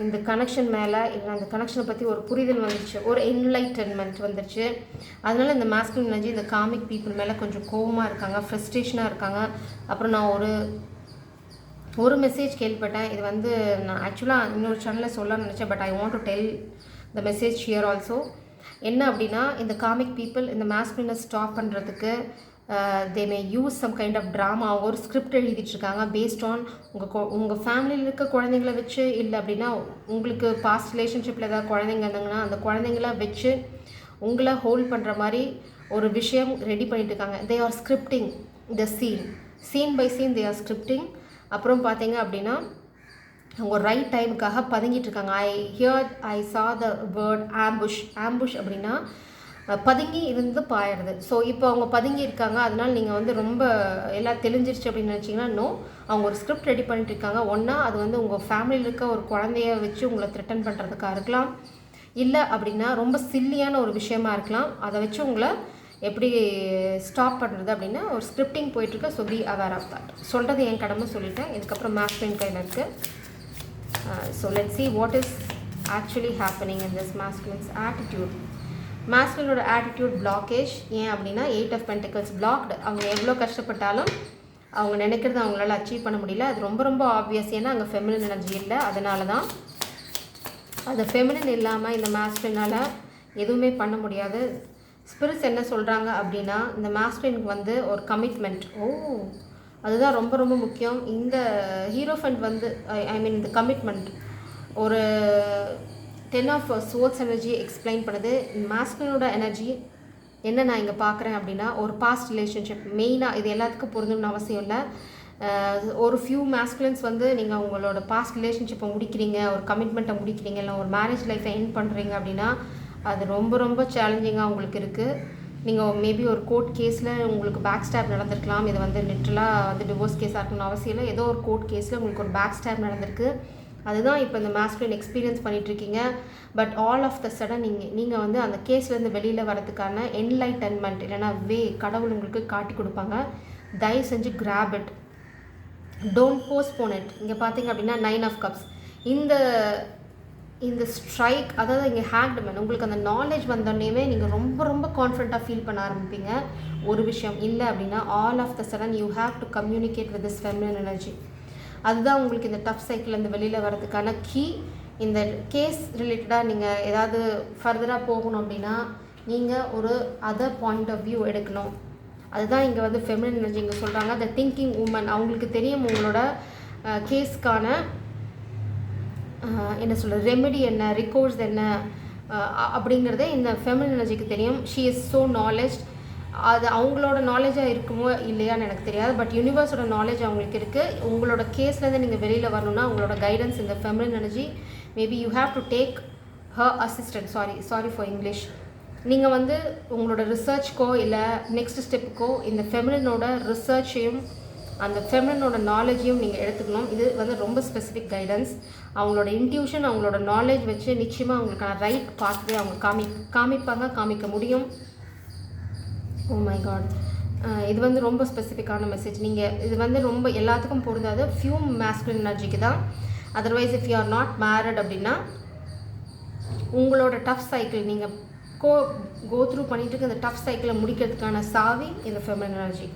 இந்த கனெக்ஷன் மேலே, இல்லை அந்த கனெக்ஷனை பற்றி ஒரு புரிதல் வந்துருச்சு, ஒரு என்லைட்டன்மெண்ட் வந்துருச்சு. அதனால் இந்த மாஸ்குலின் எனர்ஜி இந்த காமிக் பீப்புள் மேலே கொஞ்சம் கோவமாக இருக்காங்க, ஃப்ரஸ்ட்ரேஷனாக இருக்காங்க. அப்புறம் நான் ஒரு மெசேஜ் கேள்விப்பட்டேன். இது வந்து நான் ஆக்சுவலாக இன்னொரு சேனலில் சொல்ல நினச்சேன், but I want to tell the message here also. என்ன அப்படின்னா, இந்த காமிக் பீப்புள் இந்த மாஸ்குலினை ஸ்டாப் பண்ணுறதுக்கு they may use some kind of drama. அவங்க ஒரு ஸ்கிரிப்ட் எழுதிட்டுருக்காங்க பேஸ்ட் ஆன் உங்கள் ஃபேமிலியில் இருக்க குழந்தைங்கள வச்சு, இல்லை அப்படின்னா உங்களுக்கு பாஸ்ட் ரிலேஷன்ஷிப்பில் ஏதாவது குழந்தைங்க இருந்தாங்கன்னா அந்த குழந்தைங்கள வச்சு உங்களை ஹோல்ட் பண்ணுற மாதிரி ஒரு விஷயம் ரெடி பண்ணிட்டு இருக்காங்க. They are scripting the scene by scene they are scripting. அப்புறம் பார்த்தீங்க அப்படின்னா அவங்க ரைட் டைமுக்காக பதுங்கிட்டு இருக்காங்க. ஐ சா த வேர்ட் ஆம்புஷ் அப்படின்னா பதுங்கி இருந்து பாயிடுது. ஸோ இப்போ அவங்க பதுங்கி இருக்காங்க. அதனால் நீங்கள் வந்து ரொம்ப எல்லாம் தெளிஞ்சிருச்சு அப்படின்னு நினச்சிங்கன்னா நோ, அவங்க ஒரு ஸ்கிரிப்ட் ரெடி பண்ணிட்டு இருக்காங்க. ஒன்றா அது வந்து உங்கள் ஃபேமிலியில் இருக்க ஒரு குழந்தைய வச்சு உங்களை த்ரெட்டன் பண்ணுறதுக்காக இருக்கலாம், இல்லை அப்படின்னா ரொம்ப சில்லியான ஒரு விஷயமா இருக்கலாம். அதை வச்சு உங்களை எப்படி ஸ்டாப் பண்ணுறது அப்படின்னா ஒரு ஸ்கிரிப்டிங் போயிட்டுருக்கு. So be aware of that. சொல்கிறது என் கடமை சொல்லிட்டேன். இதுக்கப்புறம் மாஸ்குலின் கையில் இருக்குது. So let's see what is actually happening in this masculine's attitude. மாஸ்குலினோட ஆட்டிடியூட் பிளாக்கேஜ். ஏன் அப்படின்னா 8 ஆஃப் பென்டிகல்ஸ் பிளாக்டு. அவங்க எவ்வளோ கஷ்டப்பட்டாலும் அவங்க நினைக்கிறது அவங்களால அச்சீவ் பண்ண முடியல. அது ரொம்ப ஆப்வியஸ். ஏன்னா அங்கே ஃபெமினின் எனர்ஜி இல்லை. அதனால தான் அது ஃபெமினின் இல்லாமல் இந்த மாஸ்குலினால் எதுவுமே பண்ண முடியாது. ஸ்பிரிட்ஸ் என்ன சொல்கிறாங்க அப்படின்னா இந்த மாஸ்குலினுக்கு வந்து ஒரு கமிட்மெண்ட். அதுதான் ரொம்ப முக்கியம். இந்த ஹீரோஃபண்ட் வந்து ஐ மீன் இந்த கமிட்மெண்ட் ஒரு 10 ஆஃப் சோர்ட்ஸ் எனர்ஜி எக்ஸ்பிளைன் பண்ணுது. மாஸ்குலினோட எனர்ஜி என்ன நான் இங்கே பார்க்குறேன் அப்படின்னா ஒரு பாஸ்ட் ரிலேஷன்ஷிப் மெயினாக. இது எல்லாத்துக்கும் பொருந்தணும்னு அவசியம் இல்லை. ஒரு ஃபியூ மாஸ்குலின்ஸ் வந்து நீங்கள் உங்களோட பாஸ்ட் ரிலேஷன்ஷிப்பை முடிக்கிறீங்க, ஒரு கமிட்மெண்ட்டை முடிக்கிறீங்க, இல்லை ஒரு மேரேஜ் லைஃப்பை எண்ட் பண்ணுறீங்க அப்படின்னா அது ரொம்ப சேலஞ்சிங்காக உங்களுக்கு இருக்குது. நீங்கள் மேபி ஒரு கோர்ட் கேஸில் உங்களுக்கு பேக் ஸ்டாப் நடந்திருக்கலாம். இது வந்து லிட்டரலாக வந்து டிவோர்ஸ் கேஸாக இருக்கணும்னு அவசியம் இல்லை. ஏதோ ஒரு கோர்ட் கேஸில் உங்களுக்கு ஒரு பேக் ஸ்டாப் நடந்திருக்கு. அதுதான் இப்போ இந்த மாஸ்குலின் எக்ஸ்பீரியன்ஸ் பண்ணிகிட்ருக்கீங்க. But all of the sudden நீங்கள் வந்து அந்த கேஸ்லேருந்து வெளியில் வரதுக்கான என்லைட்டன்மெண்ட் இல்லைனா கடவுள் உங்களுக்கு காட்டி கொடுப்பாங்க. தயவு செஞ்சு graph it, don't postpone it. இங்கே பார்த்தீங்க அப்படின்னா 9 ஆஃப் கப்ஸ். இந்த ஸ்ட்ரைக், அதாவது இங்கே ஹேக்ட்மேன், உங்களுக்கு அந்த நாலேஜ் வந்தோடனே நீங்கள் ரொம்ப கான்ஃபிடண்ட்டாக ஃபீல் பண்ண ஆரம்பிப்பீங்க. ஒரு விஷயம் இல்லை அப்படின்னா all of the sudden you have to communicate with this feminine energy. அதுதான் உங்களுக்கு இந்த டஃப் சைக்கிள்லேருந்து வெளியில் வரதுக்கான கீ. இந்த கேஸ் ரிலேட்டடாக நீங்கள் ஏதாவது ஃபர்தராக போகணும் அப்படின்னா நீங்கள் ஒரு அதர் பாயிண்ட் ஆஃப் வியூ எடுக்கணும். அதுதான் இங்கே வந்து ஃபெமினின் எனர்ஜி இங்கே சொல்கிறாங்க. த திங்கிங் உமன், அவங்களுக்கு தெரியும் உங்களோட கேஸ்க்கான என்ன சொல்கிறது ரெமெடி என்ன, ரிகோர்ஸ் என்ன அப்படிங்கிறதே இந்த ஃபெமினின் எனர்ஜிக்கு தெரியும். She is so knowledge. அது அவங்களோட நாலேஜாக இருக்குமோ இல்லையான்னு எனக்கு தெரியாது, பட் யூனிவர்ஸோட நாலேஜ் அவங்களுக்கு இருக்குது. உங்களோட கேஸ்லேருந்து நீங்கள் வெளியில் வரணும்னா உங்களோட கைடன்ஸ் இந்த feminine energy. Maybe you have to take her assistant. Sorry for English. நீங்கள் வந்து உங்களோட ரிசர்ச்க்கோ இல்லை நெக்ஸ்ட் ஸ்டெப்புக்கோ இந்த ஃபெமினினோட ரிசர்ச்சையும் அந்த ஃபெமினினோட நாலேஜையும் நீங்கள் எடுத்துக்கணும். இது வந்து ரொம்ப ஸ்பெசிஃபிக் கைடன்ஸ். அவங்களோட இன்ட்யூஷன், அவங்களோட நாலேஜ் வச்சு நிச்சயமாக அவங்களுக்கான ரைட் பாத்வே அவங்க காமிக்க முடியும். ஓ மை காட், இது வந்து ரொம்ப ஸ்பெசிஃபிக்கான மெசேஜ். நீங்கள் இது வந்து ரொம்ப எல்லாத்துக்கும் பொருந்தாது, ஃபியூ மேஸ்குலின் எனர்ஜிக்கு தான். Otherwise if you are not married அப்படின்னா உங்களோட டஃப் சைக்கிள் நீங்கள் கோ த்ரூ பண்ணிட்டு இருக்க அந்த டஃப் சைக்கிளை முடிக்கிறதுக்கான சாவி இந்த ஃபெமினின் எனர்ஜி.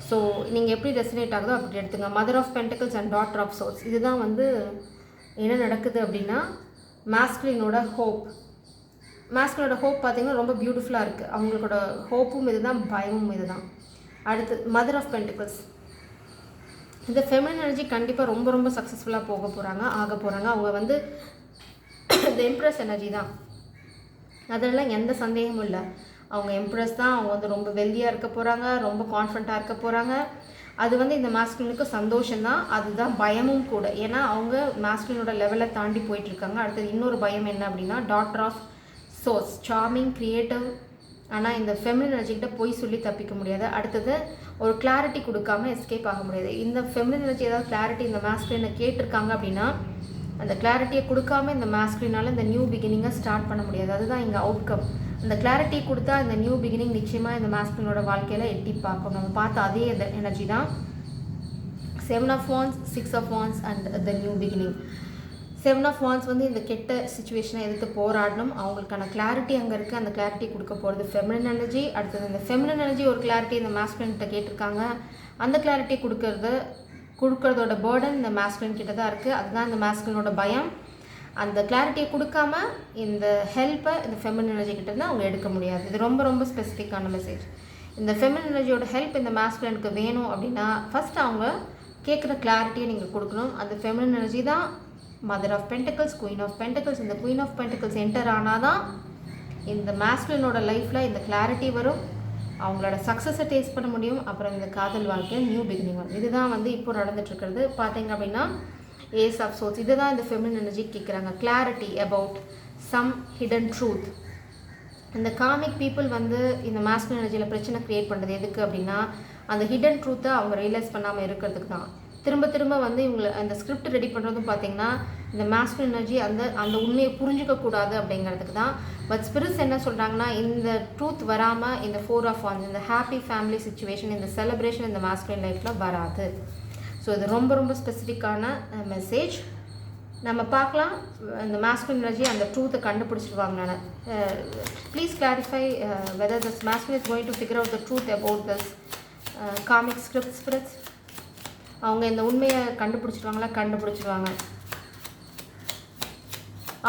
ஸோ நீங்கள் எப்படி ரெசனேட் ஆகுதோ அப்படி எடுத்துங்க. Mother of pentacles and daughter of source, இதுதான் வந்து என்ன நடக்குது அப்படின்னா மாஸ்குலினோட ஹோப். மாஸ்குலோட ஹோப் பார்த்திங்கன்னா ரொம்ப பியூட்டிஃபுல்லாக இருக்குது. அவங்களோட ஹோப்பும் இது தான், பயமும் இது தான். அடுத்து மதர் ஆஃப் பென்டிகல்ஸ். இந்த ஃபெமினின் எனர்ஜி கண்டிப்பாக ரொம்ப ரொம்ப சக்ஸஸ்ஃபுல்லாக ஆக போகிறாங்க. அவங்க வந்து இந்த எம்ப்ரஸ் எனர்ஜி தான், அதெல்லாம் எந்த சந்தேகமும் இல்லை. அவங்க எம்ப்ரஸ் தான். அவங்க வந்து ரொம்ப வெல்தியாக இருக்க போகிறாங்க, ரொம்ப கான்ஃபிடண்ட்டாக இருக்க போகிறாங்க. அது வந்து இந்த மாஸ்குலினுக்கு சந்தோஷம்தான், அதுதான் பயமும் கூட. ஏன்னா அவங்க மாஸ்குலினோட லெவலை தாண்டி போயிட்டுருக்காங்க. அடுத்தது இன்னொரு பயம் என்ன அப்படின்னா daughter of source, charming, creative. ஆனால் இந்த ஃபெமினின் எனர்ஜிக்கிட்ட போய் சொல்லி தப்பிக்க முடியாது. அடுத்தது ஒரு கிளாரிட்டி கொடுக்காம எஸ்கேப் ஆக முடியாது. இந்த ஃபெமினின் எனர்ஜி ஏதாவது கிளாரிட்டி இந்த மாஸ்குலினை கேட்டிருக்காங்க அப்படின்னா அந்த கிளாரிட்டியை கொடுக்காம இந்த மாஸ்குலினால் இந்த நியூ பிகினிங்கை ஸ்டார்ட் பண்ண முடியாது. அதுதான் இங்கே அவுட்கம். அந்த கிளாரிட்டி கொடுத்தா இந்த நியூ பிகினிங் நிச்சயமாக இந்த மாஸ்குலினோட வாழ்க்கையில் எட்டி பார்க்கணும். நம்ம பார்த்த அதே எனர்ஜி தான் 7 of Wands, 6 of Wands and the new beginning. 7 of Wands வந்து இந்த கெட்ட சுச்சுவேஷனை எதிர்த்து போராடணும். அவங்களுக்கான கிளாரிட்டி அங்கே இருக்குது. அந்த கிளாரிட்டி கொடுக்க போகிறது ஃபெமினின் எனர்ஜி. அடுத்தது இந்த ஃபெமினின் எனர்ஜி ஒரு கிளாரிட்டி இந்த மாஸ்குலின்கிட்ட கேட்டிருக்காங்க. அந்த கிளாரிட்டி கொடுக்கறதோட பேர்டன் இந்த மாஸ்குலின் கிட்ட தான் இருக்குது. அதுதான் இந்த மாஸ்குலினோட பயம். அந்த கிளாரிட்டியை கொடுக்காம இந்த ஹெல்ப்பை இந்த ஃபெமினின் எனர்ஜி கிட்டேருந்து அவங்க எடுக்க முடியாது. இது ரொம்ப ரொம்ப ஸ்பெசிஃபிக்கான மெசேஜ். இந்த ஃபெமினின் எனர்ஜியோட ஹெல்ப் இந்த மாஸ்குலினுக்கு வேணும் அப்படின்னா ஃபஸ்ட்டு அவங்க கேட்குற கிளாரிட்டியை நீங்கள் கொடுக்கணும். அந்த ஃபெமினின் எனர்ஜி தான் mother of pentacles, queen of pentacles. இந்த குயின் ஆஃப் பென்டிகல்ஸ் என்டர் ஆனால் தான் இந்த மாஸ்குலினோட லைஃப்பில் இந்த கிளாரிட்டி வரும், அவங்களோட சக்ஸஸை டேஸ்ட் பண்ண முடியும். அப்புறம் இந்த காதல் வாழ்க்கையில் நியூ பிகினிங் வரும். இதுதான் வந்து இப்போ நடந்துட்டுருக்கிறது. பார்த்தீங்க அப்படின்னா ஏஸ் ஆஃப் சோர்ஸ், இதுதான் இந்த ஃபெமினின் எனர்ஜி கேட்குறாங்க. Clarity about some hidden truth. இந்த காமிக் பீப்புள் வந்து இந்த மாஸ்குலின் எனர்ஜியில் பிரச்சனை க்ரியேட் பண்ணுறது எதுக்கு அப்படின்னா அந்த ஹிடன் ட்ரூத்தை அவங்க ரியலைஸ் பண்ணாமல் இருக்கிறதுக்கு தான். திரும்ப வந்து இவங்களை அந்த ஸ்கிரிப்ட் ரெடி பண்ணுறதும் பார்த்திங்கன்னா இந்த மாஸ்குலின் எனர்ஜி அந்த உண்மையை புரிஞ்சிக்கக்கூடாது அப்படிங்கிறதுக்கு தான். பட் ஸ்பிரிட்ஸ் என்ன சொல்கிறாங்கன்னா இந்த ட்ரூத் வராமல் இந்த 4 of Wands, இந்த ஹாப்பி ஃபேமிலி சுச்சுவேஷன், இந்த செலிப்ரேஷன் இந்த மாஸ்குலின் லைஃப்பில் வராது. ஸோ இது ரொம்ப ரொம்ப ஸ்பெசிஃபிக்கான மெசேஜ். நம்ம பார்க்கலாம் இந்த மாஸ்குலின் எனர்ஜி அந்த ட்ரூத்தை கண்டுபிடிச்சிடுவாங்க. Please clarify whether this masculine is going to figure out the truth about this cosmic spirits. அவங்க இந்த உண்மையை கண்டுபிடிச்சிடுவாங்க.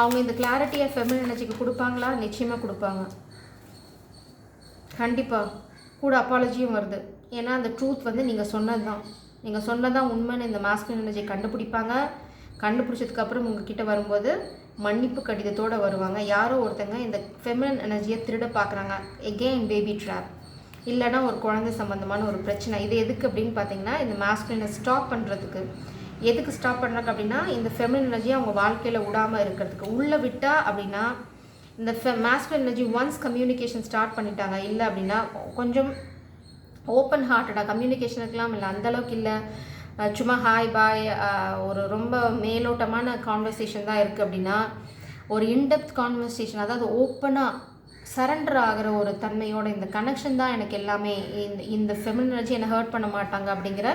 அவங்க இந்த கிளாரிட்டியை ஃபெமினின் எனர்ஜிக்கு கொடுப்பாங்களா? நிச்சயமாக கொடுப்பாங்க, கண்டிப்பாக. கூட அப்பாலஜியும் வருது. ஏன்னா அந்த ட்ரூத் வந்து நீங்கள் சொன்னதான் உண்மைன்னு இந்த மாஸ்குலின் எனர்ஜி கண்டுபிடிப்பாங்க. கண்டுபிடிச்சதுக்கப்புறம் உங்ககிட்ட வரும்போது மன்னிப்பு கடிதத்தோடு வருவாங்க. யாரோ ஒருத்தங்க இந்த ஃபெமினின் எனர்ஜியை திருட பார்க்குறாங்க. எகெயின் பேபி ட்ராப், இல்லைனா ஒரு குழந்தை சம்மந்தமான ஒரு பிரச்சனை. இது எதுக்கு அப்படின்னு பார்த்தீங்கன்னா இந்த மாஸ்குலினை ஸ்டாப் பண்ணுறதுக்கு. எதுக்கு ஸ்டாப் பண்ணுறாங்க அப்படின்னா இந்த ஃபெமினின் எனர்ஜியை அவங்க வாழ்க்கையில் விடாமல் இருக்கிறதுக்கு. உள்ளே விட்டால் அப்படின்னா இந்த masculine energy once communication start பண்ணிட்டாங்க, இல்லை அப்படின்னா கொஞ்சம் ஓப்பன் ஹார்ட்டடாக கம்யூனிகேஷன் இருக்கலாம், இல்லை அந்தளவுக்கு இல்லை, சும்மா ஹாய் பாய் ஒரு ரொம்ப மேலோட்டமான கான்வர்சேஷன் தான் இருக்குது அப்படின்னா ஒரு இன்டெப்த் கான்வர்சேஷன், அதாவது ஓப்பனாக சரண்டர் ஆகிற ஒரு தன்மையோட இந்த கனெக்ஷன் தான் எனக்கு எல்லாமே, இந்த ஃபெமினின் எனர்ஜி என்னை ஹர்ட் பண்ண மாட்டாங்க அப்படிங்கிற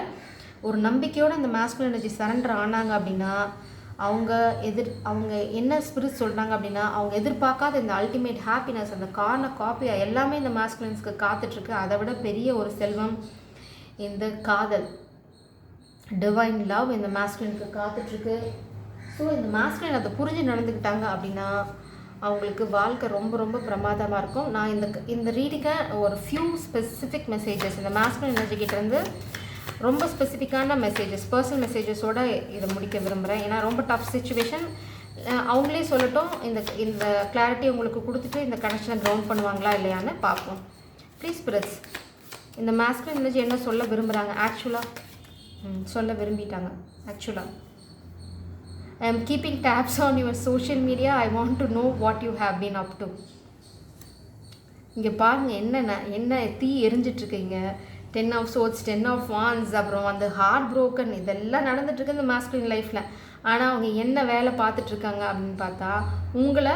ஒரு நம்பிக்கையோடு இந்த மாஸ்குலின் எனர்ஜி சரண்டர் ஆனாங்க அப்படின்னா அவங்க என்ன ஸ்பிரிட் சொல்கிறாங்க அப்படின்னா அவங்க எதிர்பார்க்காத இந்த அல்டிமேட் ஹாப்பினஸ், அந்த காப்பியாக எல்லாமே இந்த மாஸ்குலின்ஸ்க்கு காத்துட்ருக்கு. அதை விட பெரிய ஒரு செல்வம் இந்த காதல், டிவைன் லவ் இந்த மாஸ்குலினுக்கு காத்துட்ருக்கு. ஸோ இந்த மாஸ்குலின் அதை புரிஞ்சு நடந்துக்கிட்டாங்க அப்படின்னா அவங்களுக்கு வாழ்க்கை ரொம்ப ரொம்ப பிரமாதமாக இருக்கும். நான் இந்த ரீடிங்கை ஒரு ஃபியூ ஸ்பெசிஃபிக் மெசேஜஸ் இந்த மாஸ்குலின் எனர்ஜி கிட்டேருந்து ரொம்ப ஸ்பெசிஃபிக்கான மெசேஜஸ், பர்சனல் மெசேஜஸோடு இதை முடிக்க விரும்புகிறேன். ஏன்னா ரொம்ப டஃப் சுச்சுவேஷன். அவங்களே சொல்லட்டும், இந்த கிளாரிட்டி உங்களுக்கு கொடுத்துட்டு இந்த கனெக்ஷனை கிரவுண்ட் பண்ணுவாங்களா இல்லையான்னு பார்ப்போம். ப்ளீஸ் ஸ்பிரிட்ஸ், இந்த மாஸ்குலின் எனர்ஜி என்ன சொல்ல விரும்புகிறாங்க? ஆக்சுவலாக சொல்ல விரும்பிட்டாங்க. ஆக்சுவலாக I am keeping tabs on your social media. I want to know what you have been up to. இங்கே பாருங்கள், என்ன தீ எரிஞ்சிட்ருக்கீங்க. 10 of swords, 10 of wands, அப்புறம் அந்த ஹார்ட் ப்ரோக்கன், இதெல்லாம் நடந்துட்டுருக்கு இந்த மாஸ்குலின் லைஃப்பில். ஆனால் அவங்க என்ன வேலை பார்த்துட்ருக்காங்க அப்படின்னு பார்த்தா உங்களை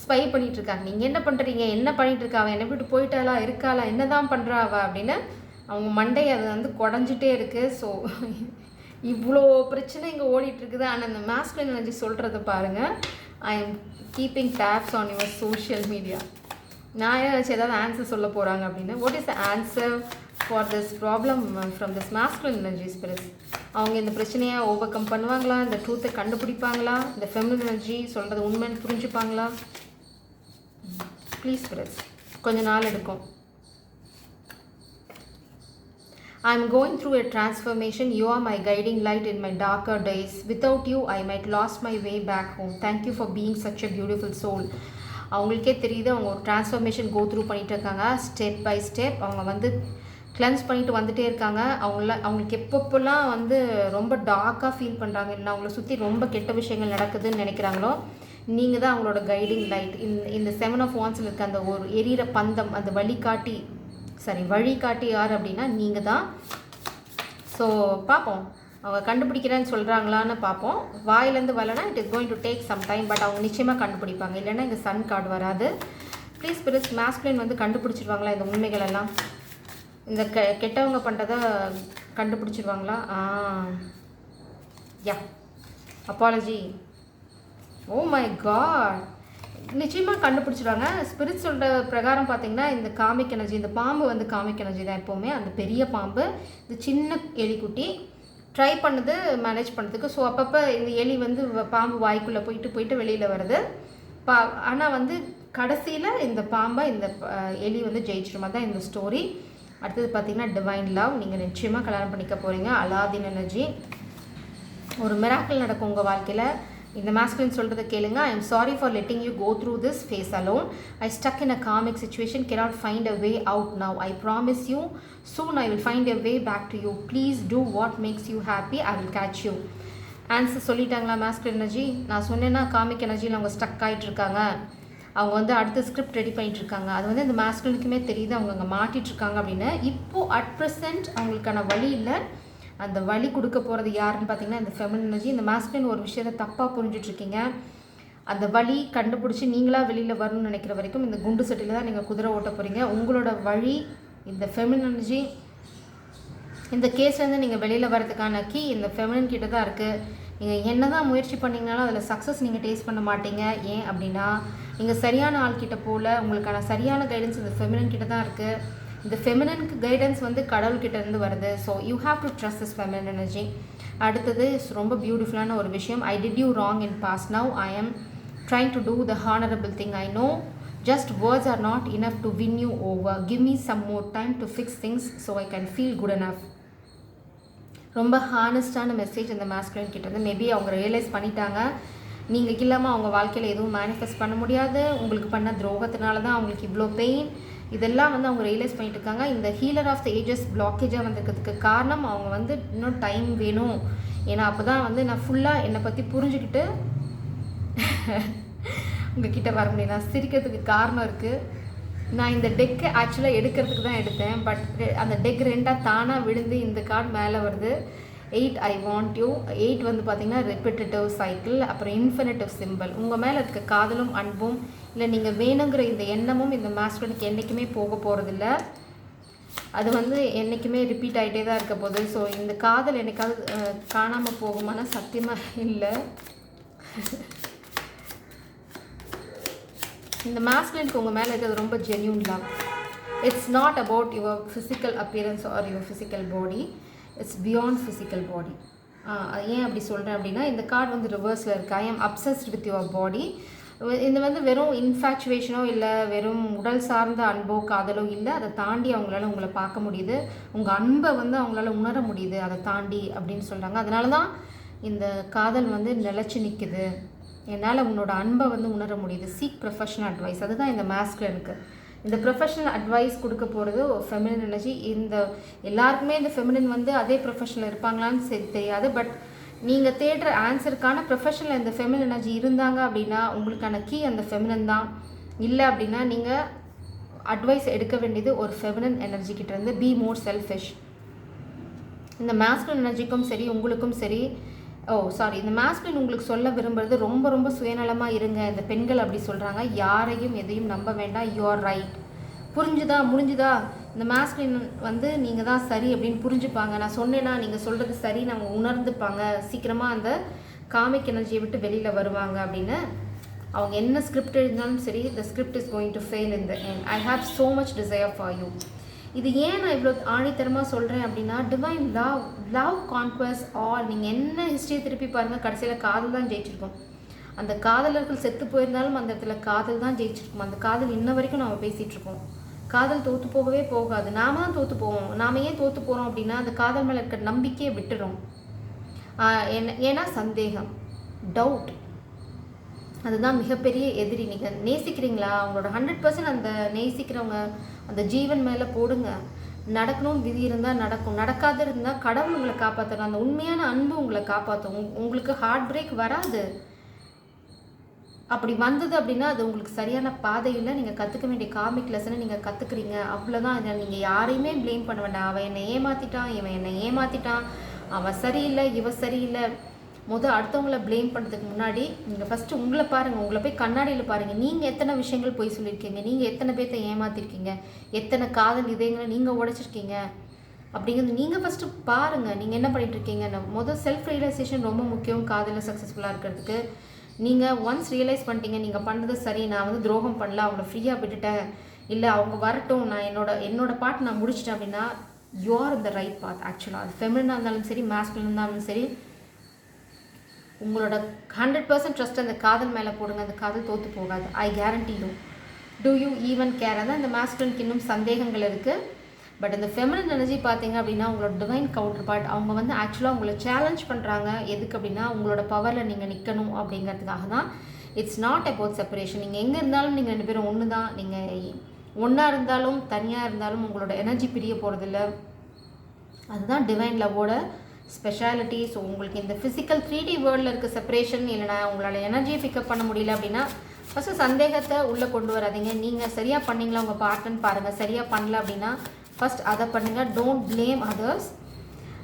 ஸ்பை பண்ணிகிட்ருக்காங்க. நீங்கள் என்ன பண்ணுறீங்க, என்ன பண்ணிகிட்ருக்கா, அவன் என்னை விட்டு போயிட்டாளா, இருக்காளா, என்ன தான் பண்ணுறா அவள் அப்படின்னு அவங்க மண்டை அது வந்து குடஞ்சிட்டே இருக்குது. ஸோ இவ்வளோ பிரச்சனை இங்கே ஓடிட்டுருக்குது. ஆனால் இந்த மாஸ்குலின் எனர்ஜி சொல்கிறத பாருங்கள். I am keeping tabs on your social media. நான் ஏதாச்சும் ஏதாவது ஆன்சர் சொல்ல போகிறாங்க அப்படின்னு. What is the answer for this problem from this masculine energy spirits? அவங்க இந்த பிரச்சனையை ஓவர் கம் பண்ணுவாங்களா? இந்த ட்ரூத்தை கண்டுபிடிப்பாங்களா? இந்த ஃபெமினின் எனர்ஜி சொல்கிறது உண்மைன்னு புரிஞ்சுப்பாங்களா? ப்ளீஸ் ஸ்பிரிட்ஸ், கொஞ்சம் நாள் எடுக்கும். I am going through a transformation. You are my guiding light in my darker days. Without you, I might lost my way back home. Thank you for being such a beautiful soul. அவங்களுக்கே தெரியுது அவங்க ஒரு transformation go through பண்ணிகிட்டு இருக்காங்க. Step by step அவங்க வந்து cleanse பண்ணிட்டு வந்துகிட்டே இருக்காங்க. அவங்களுக்கு எப்பப்போல்லாம் வந்து ரொம்ப டார்க்காக ஃபீல் பண்ணுறாங்க, இல்லை அவங்கள சுற்றி ரொம்ப கெட்ட விஷயங்கள் நடக்குதுன்னு நினைக்கிறாங்களோ, நீங்கள் தான் அவங்களோட கைடிங் லைட். இந்த 7 of wands இருக்க அந்த ஒரு எரியிற பந்தம், அந்த வழிகாட்டி யார் அப்படின்னா நீங்கள் தான். ஸோ பார்ப்போம், அவங்க கண்டுபிடிக்கிறேன்னு சொல்கிறாங்களான்னு பார்ப்போம். வாயிலேருந்து வரலன்னா it is going to take some time. But அவங்க நிச்சயமாக கண்டுபிடிப்பாங்க, இல்லைன்னா இங்கே சன் கார்டு வராது. ப்ளீஸ் ஸ்பிரிட்ஸ், மாஸ்குலின் வந்து கண்டுபிடிச்சிருவாங்களா இந்த உண்மைகள் எல்லாம்? இந்த கெட்டவங்க பண்ணுறதை கண்டுபிடிச்சிருவாங்களா? Yeah, apology. Oh my God, நிச்சயமாக கண்டுபிடிச்சிடுவாங்க. ஸ்பிரிட் சொல்கிற பிரகாரம் பார்த்திங்கன்னா இந்த காமிக் எனர்ஜி, இந்த பாம்பு வந்து காமிக் எனர்ஜி தான் எப்போவுமே. அந்த பெரிய பாம்பு இந்த சின்ன எலிக்குட்டி ட்ரை பண்ணுது மேனேஜ் பண்ணுறதுக்கு. ஸோ அப்பப்போ இந்த எலி வந்து பாம்பு வாய்க்குள்ளே போயிட்டு வெளியில் வருது. ஆனால் வந்து கடைசியில் இந்த பாம்பை இந்த எலி வந்து ஜெயிச்சிருமா தான் இந்த ஸ்டோரி. அடுத்தது பார்த்திங்கன்னா டிவைன் லவ். நீங்கள் நிச்சயமாக கல்யாணம் பண்ணிக்க போகிறீங்க. Aladdin energy. ஒரு மிராக்கிள் நடக்கும் உங்கள் வாழ்க்கையில். இந்த மாஸ்குலின் சொல்கிறத கேளுங்க. I am sorry for letting you go through this phase alone. I stuck in a karmic situation, cannot find a way out now. I promise you, soon I will find a way back to you. Please do what makes you happy. I will catch you. Answer சொல்லிட்டாங்களா masculine energy? நான் சொன்னேன்னா comic எனர்ஜியில் அவங்க stuck ஆகிட்டு இருக்காங்க. அவங்க வந்து அடுத்த script ready பண்ணிட்டு இருக்காங்க. அது வந்து இந்த மாஸ்குலினுக்குமே தெரியுது அவங்க அங்கே மாட்டிகிட்ருக்காங்க அப்படின்னு. இப்போது அட் ப்ரெசென்ட் அவங்களுக்கான வழி இல்லை. அந்த வழி கொடுக்க போகிறது யாருன்னு பார்த்தீங்கன்னா இந்த ஃபெமினின் எனர்ஜி. இந்த மாஸ்குலின் ஒரு விஷயத்தை தப்பாக புரிஞ்சிட்ருக்கீங்க. அந்த வழி கண்டுபிடிச்சி நீங்களாக வெளியில் வரணும்னு நினைக்கிற வரைக்கும் இந்த குண்டு சட்டியில் தான் நீங்கள் குதிரை ஓட்ட போகிறீங்க. உங்களோட வழி இந்த ஃபெமினின் எனர்ஜி. இந்த கேஸ்லேருந்து நீங்கள் வெளியில் வரதுக்கான கீ இந்த ஃபெமினின் கிட்ட தான் இருக்குது. நீங்கள் என்ன தான் முயற்சி பண்ணிங்கனாலும் அதில் சக்ஸஸ் நீங்கள் டேஸ்ட் பண்ண மாட்டீங்க. ஏன் அப்படின்னா நீங்கள் சரியான ஆள்கிட்ட போல், உங்களுக்கான சரியான கைடன்ஸ் இந்த ஃபெமினின் கிட்ட தான் இருக்குது. இந்த ஃபெமினனுக்கு கைடன்ஸ் வந்து கடவுள்கிட்ட இருந்து வருது. So you have to trust this feminine energy. அடுத்தது ரொம்ப பியூட்டிஃபுல்லான ஒரு விஷயம். I did you wrong in past, now I am trying to do the honourable thing. I know just words are not enough to win you over. Give me some more time to fix things so I can feel good enough. ரொம்ப ஹானஸ்டான message இந்த masculine கிட்டேருந்து. Maybe அவங்க realise பண்ணிட்டாங்க நீங்கள் இல்லாமல் அவங்க வாழ்க்கையில் எதுவும் மேனிஃபெஸ்ட் பண்ண முடியாது. உங்களுக்கு பண்ண துரோகத்தினால தான் அவங்களுக்கு இவ்வளோ பெயின். இதெல்லாம் வந்து அவங்க ரியலைஸ் பண்ணிட்டு இருக்காங்க. இந்த ஹீலர் ஆஃப் த ஏஜஸ் பிளாக்கேஜாக வந்திருக்கிறதுக்கு காரணம் அவங்க வந்து இன்னும் டைம் வேணும். ஏன்னா அப்போ தான் வந்து நான் ஃபுல்லாக என்னை பற்றி புரிஞ்சுக்கிட்டு உங்ககிட்ட வர முடியும். நான் சிரிக்கிறதுக்கு காரணம் இருக்குது. நான் இந்த டெக்கை ஆக்சுவலாக எடுக்கிறதுக்கு தான் எடுத்தேன். பட் அந்த டெக் ரெண்டாக தானாக விழுந்து இந்த கார்டு மேலே வருது. 8 ஐ வாண்ட் யூ. 8 வந்து பார்த்திங்கன்னா ரெப்பிட்டேட்டிவ் சைக்கிள், அப்புறம் இன்ஃபினிட்டிவ் சிம்பிள். உங்கள் மேலே இருக்க காதலும் அன்பும் இல்லை நீங்கள் வேணுங்கிற இந்த எண்ணமும் இந்த மாஸ்குலினுக்கு என்றைக்குமே போக போகிறதில்ல. அது வந்து என்றைக்குமே ரிப்பீட் ஆகிட்டே தான் இருக்க போகுது. ஸோ இந்த காதல் என்னைக்காவது காணாமல் போகுமானா சத்தியமாக இல்லை. இந்த மாஸ்குலினுக்கு உங்கள் மேலே இருக்கிறது ரொம்ப genuine love. It's not about your physical appearance or your physical body. It's beyond physical body. அது ஏன் அப்படி சொல்கிறேன் அப்படின்னா இந்த கார்டு வந்து ரிவர்ஸில் இருக்குது. I am obsessed with your body. இது வந்து வெறும் இன்ஃபேக்சுவேஷனோ இல்லை வெறும் உடல் சார்ந்த அன்போ காதலோ இல்லை, அதை தாண்டி அவங்களால உங்களை பார்க்க முடியுது, உங்கள் அன்பை வந்து அவங்களால உணர முடியுது அதை தாண்டி அப்படின்னு சொல்கிறாங்க. அதனால தான் இந்த காதல் வந்து நிலச்சி நிற்குது, என்னால் உன்னோட அன்பை வந்து உணர முடியுது. சீக் ப்ரொஃபஷனல் அட்வைஸ், அதுதான் இந்த மாஸ்குலனுக்கு. இந்த ப்ரொஃபஷனல் அட்வைஸ் கொடுக்க போகிறது ஃபெமினின் எனர்ஜி. இந்த எல்லாருக்குமே இந்த ஃபெமினின் வந்து அதே ப்ரொஃபஷனில் இருப்பாங்களான்னு சரி தெரியாது. பட் நீங்கள் தேடுற ஆன்சருக்கான ப்ரொஃபஷனில் இந்த ஃபெமினின் எனர்ஜி இருந்தாங்க அப்படின்னா உங்களுக்கான கீ அந்த ஃபெமினின் தான். இல்லை அப்படின்னா நீங்கள் அட்வைஸ் எடுக்க வேண்டியது ஒரு ஃபெமினின் எனர்ஜி கிட்டேருந்து. Be more selfish. இந்த மாஸ்குலின் எனர்ஜிக்கும் சரி உங்களுக்கும் சரி, இந்த மாஸ்குலின் உங்களுக்கு சொல்ல விரும்புகிறது ரொம்ப ரொம்ப சுயநலமாக இருங்க. இந்த பெண்கள் அப்படி சொல்கிறாங்க, யாரையும் எதையும் நம்ப வேண்டாம், யூ ஆர் ரைட். புரிஞ்சுதா முடிஞ்சுதா? இந்த மாஸ்குலின் வந்து நீங்கள் தான் சரி அப்படின்னு புரிஞ்சுப்பாங்க. நான் சொன்னேன்னா நீங்கள் சொல்கிறது சரி, நாங்கள் உணர்ந்துப்பாங்க, சீக்கிரமாக அந்த காமிக் எனர்ஜியை விட்டு வெளியில் வருவாங்க அப்படின்னு. அவங்க என்ன ஸ்கிரிப்ட் எழுதினாலும் சரி, the script is going to fail in the end. I have so much desire for you. இது ஏன் நான் இவ்வளோ ஆணித்தரமாக சொல்கிறேன் அப்படின்னா, டிவைன் லவ் கான்குவர்ஸ் ஆல். நீங்கள் என்ன ஹிஸ்ட்ரியை திருப்பி பாருங்கள், கடைசியில் காதல் தான் ஜெயிச்சிருக்கும். அந்த காதலர்கள் செத்து போயிருந்தாலும் அந்த இடத்துல காதல் தான் ஜெயிச்சிருக்கும். அந்த காதல் இன்ன வரைக்கும் நம்ம பேசிகிட்ருக்கோம். காதல் தோற்று போகவே போகாது, நாம தான் தோற்று போவோம். நாம் ஏன் தோற்று போகிறோம் அப்படின்னா, அந்த காதல் மேலே இருக்கிற நம்பிக்கையை விட்டுறோம். ஏன்னா சந்தேகம், டவுட், அதுதான் மிகப்பெரிய எதிரி. நீங்கள் நேசிக்கிறீங்களா, அவங்களோட 100% அந்த நேசிக்கிறவங்க அந்த ஜீவன் மேலே போடுங்க. நடக்கணும்னு விதி இருந்தால் நடக்கும், நடக்காது இருந்தால் கடவுள் உங்களை காப்பாற்றணும். அந்த உண்மையான அன்பு உங்களை காப்பாற்றும். உங்களுக்கு ஹார்ட் பிரேக் வராது. அப்படி வந்தது அப்படின்னா அது உங்களுக்கு சரியான பாதையில் நீங்கள் கற்றுக்க வேண்டிய காமிக் லெசனை நீங்கள் கற்றுக்குறீங்க, அவ்வளோதான். இதை நீங்கள் யாரையுமே ப்ளேம் பண்ண வேண்டாம். அவன் என்னை ஏமாற்றிட்டான், இவன் என்னை ஏமாற்றிட்டான், அவன் சரியில்லை, இவ சரியில்லை. அடுத்தவங்களை ப்ளேம் பண்ணுறதுக்கு முன்னாடி நீங்கள் ஃபஸ்ட்டு உங்களை பாருங்கள். உங்களை போய் கண்ணாடியில் பாருங்கள். நீங்கள் எத்தனை விஷயங்கள் போய் சொல்லியிருக்கீங்க, நீங்கள் எத்தனை பேர்த்த ஏமாற்றிருக்கீங்க, எத்தனை காதல் இதயங்களை நீங்கள் உடைச்சிருக்கீங்க அப்படிங்கிறது நீங்கள் ஃபஸ்ட்டு பாருங்கள். நீங்கள் என்ன பண்ணிகிட்ருக்கீங்க? செல்ஃப் ரியலைசேஷன் ரொம்ப முக்கியம் காதலில் சக்ஸஸ்ஃபுல்லாக இருக்கிறதுக்கு. நீங்கள் ஒன்ஸ் ரியலைஸ் பண்ணிட்டீங்க, நீங்கள் பண்ணுறது சரி, நான் வந்து துரோகம் பண்ணல, அவங்கள ஃப்ரீயாக விட்டுட்டேன், இல்லை அவங்க வரட்டும், நான் என்னோட பார்ட் நான் முடிச்சிட்டேன் அப்படின்னா யூ ஆர் இந்த ரைட் பாத். ஆக்சுவலாக அது ஃபெமினாக இருந்தாலும் சரி, மாஸ்குலினாக இருந்தாலும் சரி, உங்களோட 100% ட்ரஸ்ட் அந்த காதல் மேலே போடுங்க. அந்த காதல் தோற்று போகாது, I guarantee you. Do you even care? அதான் இந்த மாஸ்குலினுக்கு இன்னும் சந்தேகங்கள் இருக்குது. பட் இந்த ஃபெமினின் எனர்ஜி பார்த்தீங்க அப்படின்னா உங்களோட டிவைன் கவுண்டர் பார்ட். அவங்க வந்து ஆக்சுவலாக உங்களை சேலஞ்ச் பண்ணுறாங்க. எதுக்கு அப்படின்னா உங்களோட பவரில் நீங்கள் நிற்கணும் அப்படிங்கிறதுக்காக தான். It's not about separation. நீங்கள் எங்கே இருந்தாலும் நீங்கள் 2 பேரும் ஒன்று தான். நீங்கள் ஒன்றா இருந்தாலும் தனியாக இருந்தாலும் உங்களோட எனர்ஜி பிரிய போகிறதில்ல. அதுதான் டிவைன் லவ்வோட ஸ்பெஷாலிட்டி. ஸோ உங்களுக்கு இந்த ஃபிசிக்கல் 3D வேர்ல்டில் இருக்க செப்பரேஷன் இல்லைனா உங்களால் எனர்ஜியை பிக்கப் பண்ண முடியல அப்படின்னா ஃபஸ்ட்டு சந்தேகத்தை உள்ளே கொண்டு வராதிங்க. நீங்கள் சரியாக பண்ணிங்களா உங்கள் பார்ட்னர்னு பாருங்கள். சரியாக பண்ணல அப்படின்னா ஃபஸ்ட் அதை பண்ணுங்கள். Don't blame others.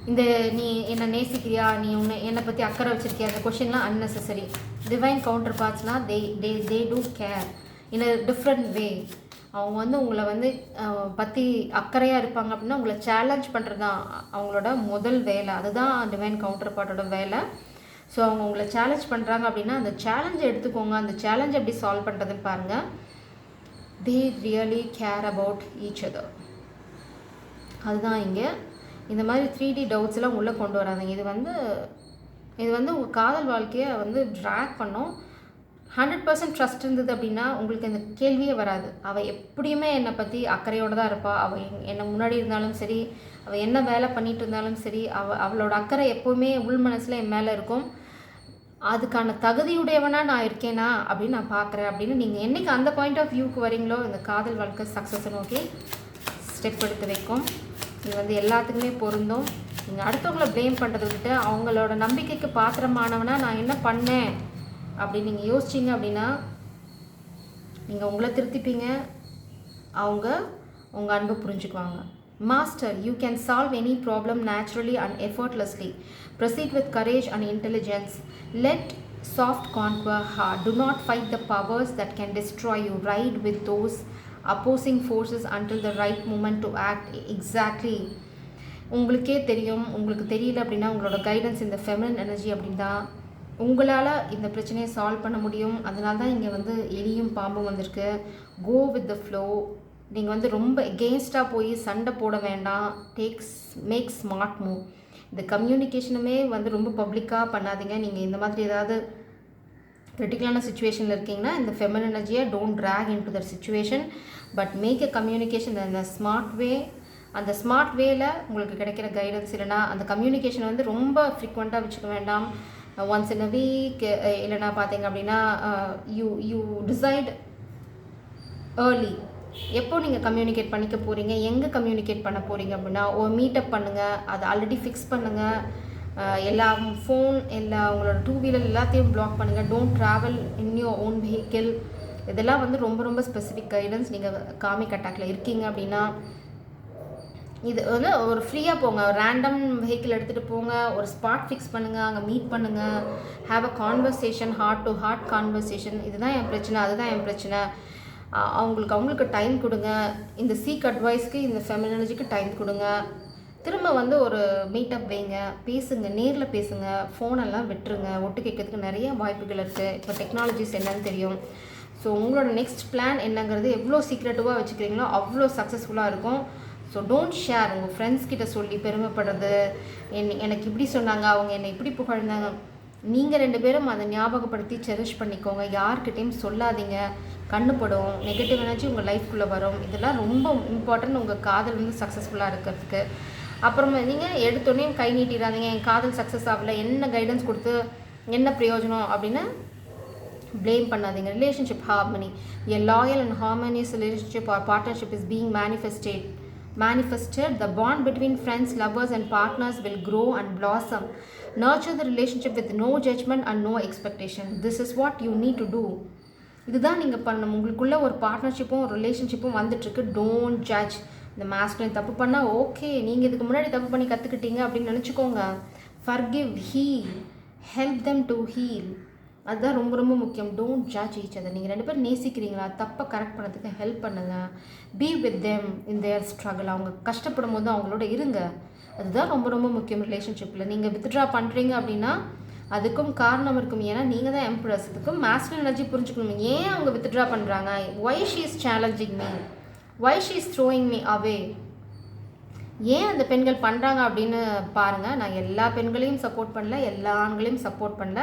இந்த நீ என்னை நேசிக்கிறியா, நீ என்னை பற்றி அக்கறை வச்சுருக்கியா, அந்த கொஷின்லாம் அன்னெசரி. டிவைன் கவுண்டர் பார்ட்ஸ்னால் they do care in a different way. அவங்க வந்து உங்களை வந்து பற்றி அக்கறையாக இருப்பாங்க அப்படின்னா உங்களை சேலஞ்ச் பண்ணுறது தான் அவங்களோட முதல் வேலை. அதுதான் டிவைன் கவுண்டர் பார்ட்டோட வேலை. ஸோ அவங்க உங்களை சேலஞ்ச் பண்ணுறாங்க அப்படின்னா அந்த சேலஞ்சை எடுத்துக்கோங்க. அந்த சேலஞ்ச் எப்படி சால்வ் பண்ணுறதுன்னு பாருங்கள். They really care about each other. அதுதான் இங்கே இந்த மாதிரி 3D டவுட்ஸ்லாம் உள்ளே கொண்டு வராதுங்க. இது வந்து உங்கள் காதல் வாழ்க்கையை வந்து ட்ராக் பண்ணும். 100% ட்ரஸ்ட் இருந்தது அப்படின்னா உங்களுக்கு இந்த கேள்வியே வராது. அவள் எப்படியுமே என்னை பற்றி அக்கறையோடு தான் இருப்பாள். அவள் என்னை முன்னாடி இருந்தாலும் சரி, அவள் என்ன வேலை பண்ணிகிட்டு இருந்தாலும் சரி, அவளோட அக்கறை எப்போவுமே உள் மனசில் என் மேலே இருக்கும். அதுக்கான தகுதியுடையவனாக நான் இருக்கேனா அப்படின்னு நான் பார்க்குறேன் அப்படின்னு நீங்கள் என்றைக்கு அந்த பாயிண்ட் ஆஃப் வியூக்கு வரீங்களோ இந்த காதல் வாழ்க்கை சக்ஸஸ் நோக்கி ஸ்டெப் எடுத்து வைக்கும். இது வந்து எல்லாத்துக்குமே பொருந்தும். நீங்கள் அடுத்தவங்களை ப்ளேம் பண்ணுறதை விட்டு அவங்களோட நம்பிக்கைக்கு பாத்திரமானவனா நான் என்ன பண்ணேன் அப்படின்னு நீங்கள் யோசிச்சிங்க அப்படின்னா நீங்கள் உங்களை திருத்திப்பீங்க, அவங்க உங்கள் அன்பை புரிஞ்சுக்குவாங்க. Master, you can solve any problem naturally and effortlessly. Proceed with courage and intelligence. Let soft conquer hard. Do not fight the powers that can destroy you. Ride with those opposing forces until the right moment to act. Exactly. உங்களுக்கே தெரியும். உங்களுக்கு தெரியல அப்படின்னா உங்களோட guidance இந்த feminine energy அப்படின்னா உங்களால் இந்த பிரச்சனையை சால்வ் பண்ண முடியும். அதனால தான் இங்கே வந்து எலியும் பாம்பும் வந்திருக்கு. Go with the flow. நீங்கள் வந்து ரொம்ப எகெயின்ஸ்டாக போய் சண்டை போட வேண்டாம். Make smart move. இந்த கம்யூனிகேஷனுமே வந்து ரொம்ப பப்ளிக்காக பண்ணாதீங்க. நீங்கள் இந்த மாதிரி ஏதாவது கிரிட்டிக்கலான சுச்சுவேஷனில் இருக்கீங்கன்னா இந்த ஃபெமினின் எனர்ஜியை don't drag into that சுச்சுவேஷன், பட் மேக் எ கம்யூனிகேஷன் இந்த ஸ்மார்ட் வே. அந்த ஸ்மார்ட் வேல உங்களுக்கு கிடைக்கிற கைடன்ஸ் இல்லைனா அந்த கம்யூனிகேஷன் வந்து ரொம்ப ஃப்ரீக்வெண்ட்டாக வச்சுக்க வேண்டாம். ஒன்ஸ் இன் அ வீக் இல்லைனா பார்த்தீங்க அப்படின்னா யூ டிசைட் ஏர்லி எப்போ நீங்கள் கம்யூனிகேட் பண்ணிக்க போகிறீங்க, எங்கே கம்யூனிகேட் பண்ண போகிறீங்க அப்படின்னா மீட்டப் பண்ணுங்கள், அதை ஆல்ரெடி ஃபிக்ஸ் பண்ணுங்கள். எல்லா ஃபோன் எல்லா உங்களோட 2 வீலர் எல்லாத்தையும் பிளாக் பண்ணுங்கள். Don't travel in your own vehicle. இதெல்லாம் வந்து ரொம்ப ரொம்ப ஸ்பெசிஃபிக் கைடன்ஸ். நீங்கள் காமிக் அட்டாக்ல இருக்கீங்க அப்படின்னா இது வந்து ஒரு ஃப்ரீயாக போங்க, ஒரு ரேண்டம் வெஹிக்கிள் எடுத்துகிட்டு போங்க, ஒரு ஸ்பாட் ஃபிக்ஸ் பண்ணுங்கள், அங்கே மீட் பண்ணுங்கள், have a conversation, heart to heart conversation. இதுதான் என் பிரச்சனை, அதுதான் என் பிரச்சனை. அவங்களுக்கு டைம் கொடுங்க. இந்த சீக் அட்வைஸ்க்கு இந்த ஃபெமினின் எனர்ஜிக்கு டைம் கொடுங்க. திரும்ப வந்து ஒரு மீட்டப் வைங்க, பேசுங்க, நேரில் பேசுங்க, ஃபோனெல்லாம் விட்டுருங்க. ஒட்டு கேட்கறதுக்கு நிறைய வாய்ப்புகள் இருக்குது. இப்போ டெக்னாலஜிஸ் என்னன்னு தெரியும். ஸோ உங்களோட நெக்ஸ்ட் பிளான் என்னங்கிறது எவ்வளோ சீக்ரெட்டிவாக வச்சுக்கிறீங்களோ அவ்வளோ சக்ஸஸ்ஃபுல்லாக இருக்கும். So don't share. உங்கள் ஃப்ரெண்ட்ஸ் கிட்ட சொல்லி பெருமைப்படுறது, எனக்கு இப்படி சொன்னாங்க, அவங்க என்னை இப்படி புகழ்ந்தாங்க. நீங்கள் 2 பேரும் அதை ஞாபகப்படுத்தி செரிஷ் பண்ணிக்கோங்க. யார்கிட்டையும் சொல்லாதீங்க. கண்ணுப்படும், நெகட்டிவ் எனர்ஜி உங்கள் லைஃப்குள்ளே வரும். இதெல்லாம் ரொம்ப இம்பார்ட்டன்ட் உங்கள் காதல் வந்து சக்ஸஸ்ஃபுல்லாக இருக்கிறதுக்கு. அப்புறமா நீங்கள் எடுத்தோடனே கை நீட்டிடாதீங்க, என் காதல் சக்ஸஸ் ஆகலை, என்ன கைடன்ஸ் கொடுத்து என்ன பிரயோஜனம் அப்படின்னு blame பண்ணாதீங்க. Relationship harmony. A loyal and harmonious relationship or partnership is being manifested. The bond between friends, lovers and partners will grow and blossom. Nurture the relationship with no judgment and no expectation. This is what you need to do. இதுதான் நீங்கள் பண்ணணும். உங்களுக்குள்ள ஒரு பார்ட்னர்ஷிப்பும் ஒரு ரிலேஷன்ஷிப்பும் வந்துட்டுருக்கு. Don't judge. இந்த masculine தப்பு பண்ணால் ஓகே, நீங்கள் இதுக்கு முன்னாடி தப்பு பண்ணி கற்றுக்கிட்டீங்க அப்படின்னு நினச்சிக்கோங்க. Forgive, heal, help them to heal. அதுதான் ரொம்ப ரொம்ப முக்கியம். Don't judge each other. நீங்கள் 2 பேரும் நேசிக்கிறீங்களா, தப்பை கரெக்ட் பண்ணதுக்கு ஹெல்ப் பண்ணுங்கள். Be with them in their struggle. அவங்க கஷ்டப்படும் போது அவங்களோட இருங்க. அதுதான் ரொம்ப ரொம்ப முக்கியம் ரிலேஷன்ஷிப்பில். நீங்கள் வித்ட்ரா பண்ணுறீங்க அப்படின்னா அதுக்கும் காரணம் இருக்கும். ஏன்னா நீங்கள் தான் எம்ப்ரஸ். இதுக்கும் மாஸ்குலின் எனர்ஜி புரிஞ்சுக்கணும். ஏன் அவங்க வித்ட்ரா பண்ணுறாங்க? why she is challenging me, why she is throwing me away. ஏன் அந்த பெண்கள் பண்ணுறாங்க அப்படின்னு பாருங்கள். நான் எல்லா பெண்களையும் சப்போர்ட் பண்ணல, எல்லா ஆண்களையும் சப்போர்ட் பண்ணல.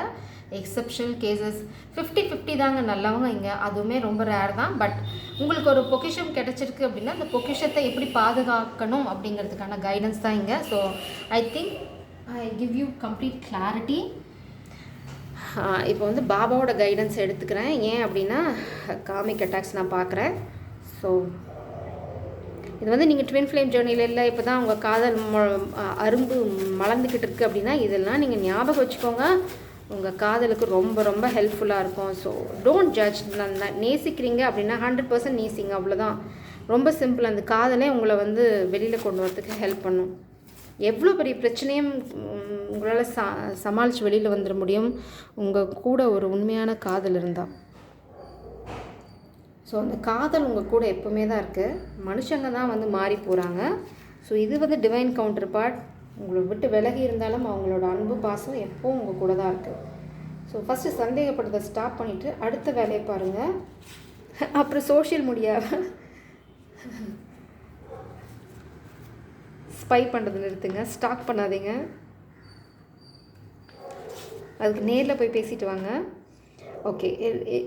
எக்ஸப்ஷனல் கேசஸ் 50-50 தாங்க நல்லவங்க இங்கே. அதுவுமே ரொம்ப ரேர் தான். பட் உங்களுக்கு ஒரு பொக்கிஷம் கிடச்சிருக்கு அப்படின்னா அந்த பொக்கிஷத்தை எப்படி பாதுகாக்கணும் அப்படிங்கிறதுக்கான கைடன்ஸ் தான் இங்கே. So I think I give you complete clarity. இப்போ வந்து பாபாவோட கைடன்ஸ் எடுத்துக்கிறேன். ஏன் அப்படின்னா காமிக் அட்டாக்ஸ் நான் பார்க்குறேன். ஸோ இது வந்து நீங்கள் ட்வின் ஃப்ளேம் ஜேர்னியில் இல்லை, இப்போ தான் உங்கள் காதல் அரும்பு மலர்ந்துக்கிட்டு இருக்குது அப்படின்னா இதெல்லாம் நீங்கள் ஞாபகம் வச்சுக்கோங்க. உங்கள் காதலுக்கு ரொம்ப ரொம்ப ஹெல்ப்ஃபுல்லாக இருக்கும். So don't judge. நேசிக்கிறீங்க அப்படின்னா 100% நேசிங்க, அவ்வளோதான். ரொம்ப சிம்பிள். அந்த காதலே உங்களை வந்து வெளியில் கொண்டு வரதுக்கு ஹெல்ப் பண்ணும். எவ்வளோ பெரிய பிரச்சனையும் உங்களால் சமாளித்து வெளியில் வந்துட முடியும் உங்கள் கூட ஒரு உண்மையான காதல் இருந்தால். ஸோ அந்த காதல் உங்கள் கூட எப்போவுமே தான் இருக்குது. மனுஷங்க தான் வந்து மாறி போகிறாங்க. ஸோ இது வந்து டிவைன் கவுண்டர் பார்ட். உங்களை விட்டு விலகி இருந்தாலும் அவங்களோட அன்பு பாசம் எப்போவும் உங்கள் கூட தான் இருக்குது. ஸோ ஃபஸ்ட்டு சந்தேகப்படுறதை ஸ்டாப் பண்ணிவிட்டு அடுத்த வேலையை பாருங்கள். அப்புறம் சோஷியல் மீடியாவை ஸ்பை பண்ணுறது நிறுத்துங்க. ஸ்டாக் பண்ணாதீங்க. அதுக்கு நேரில் போய் பேசிட்டு வாங்க. ஓகே.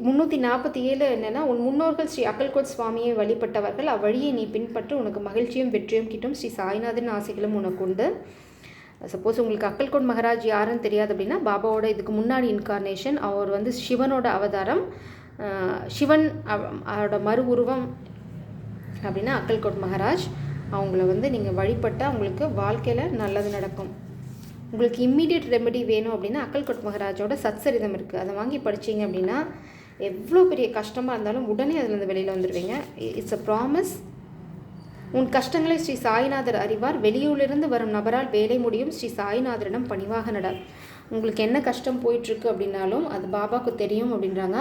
347 என்னென்னா, உன் முன்னோர்கள் ஸ்ரீ அக்கல்கோட் சுவாமியை வழிபட்டவர்கள், அவ்வழியை நீ பின்பற்று, உனக்கு மகிழ்ச்சியும் வெற்றியும் கிட்டும், ஸ்ரீ சாய்நாதன் ஆசைகளும் உனக்கு உண்டு. சப்போஸ் உங்களுக்கு அக்கல்கோட் மகாராஜ் யாருன்னு தெரியாது அப்படின்னா, பாபாவோட இதுக்கு முன்னாடி இன்கார்னேஷன். அவர் வந்து சிவனோட அவதாரம். சிவன் அவரோட மறு உருவம் அப்படின்னா அக்கல்கோட் மகாராஜ். அவங்கள வந்து நீங்கள் வழிபட்டால் உங்களுக்கு வாழ்க்கையில் நல்லது நடக்கும். உங்களுக்கு இம்மீடியட் ரெமெடி வேணும் அப்படின்னா அக்கல்கோட் மகாராஜோட சத்சரிதம் இருக்குது. அதை வாங்கி படித்தீங்க அப்படின்னா எவ்வளோ பெரிய கஷ்டமாக இருந்தாலும் உடனே அதுலேருந்து வெளியில் வந்துடுவீங்க. It's a promise. உன் கஷ்டங்களை ஸ்ரீ சாய்நாதர் அறிவார். வெளியூரிலிருந்து வரும் நபரால் வேலை முடியும். ஸ்ரீ சாய்நாதரிடம் பணிவாக நட. உங்களுக்கு என்ன கஷ்டம் போயிட்டுருக்கு அப்படின்னாலும் அது பாபாவுக்கு தெரியும் அப்படின்றாங்க.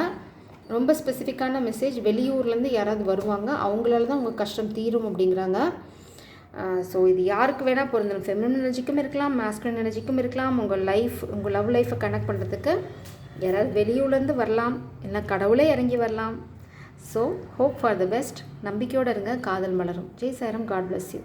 ரொம்ப ஸ்பெசிஃபிக்கான மெசேஜ். வெளியூர்லேருந்து யாராவது வருவாங்க, அவங்களால தான் உங்கள் கஷ்டம் தீரும் அப்படிங்கிறாங்க. ஸோ இது யாருக்கு வேணால் பொருந்தும். ஃபெமினின் எனர்ஜிக்கும் இருக்கலாம், மாஸ்குலின் எனர்ஜிக்கும் இருக்கலாம். உங்கள் லவ் லைஃப்பை கனெக்ட் பண்ணுறதுக்கு யாராவது வெளியூர்லேருந்து வரலாம், இல்லை கடவுளே இறங்கி வரலாம். So hope for the best. நம்பிக்கையோடு இருங்க, காதல் மலரும். ஜெய் சாய்ராம். God bless you.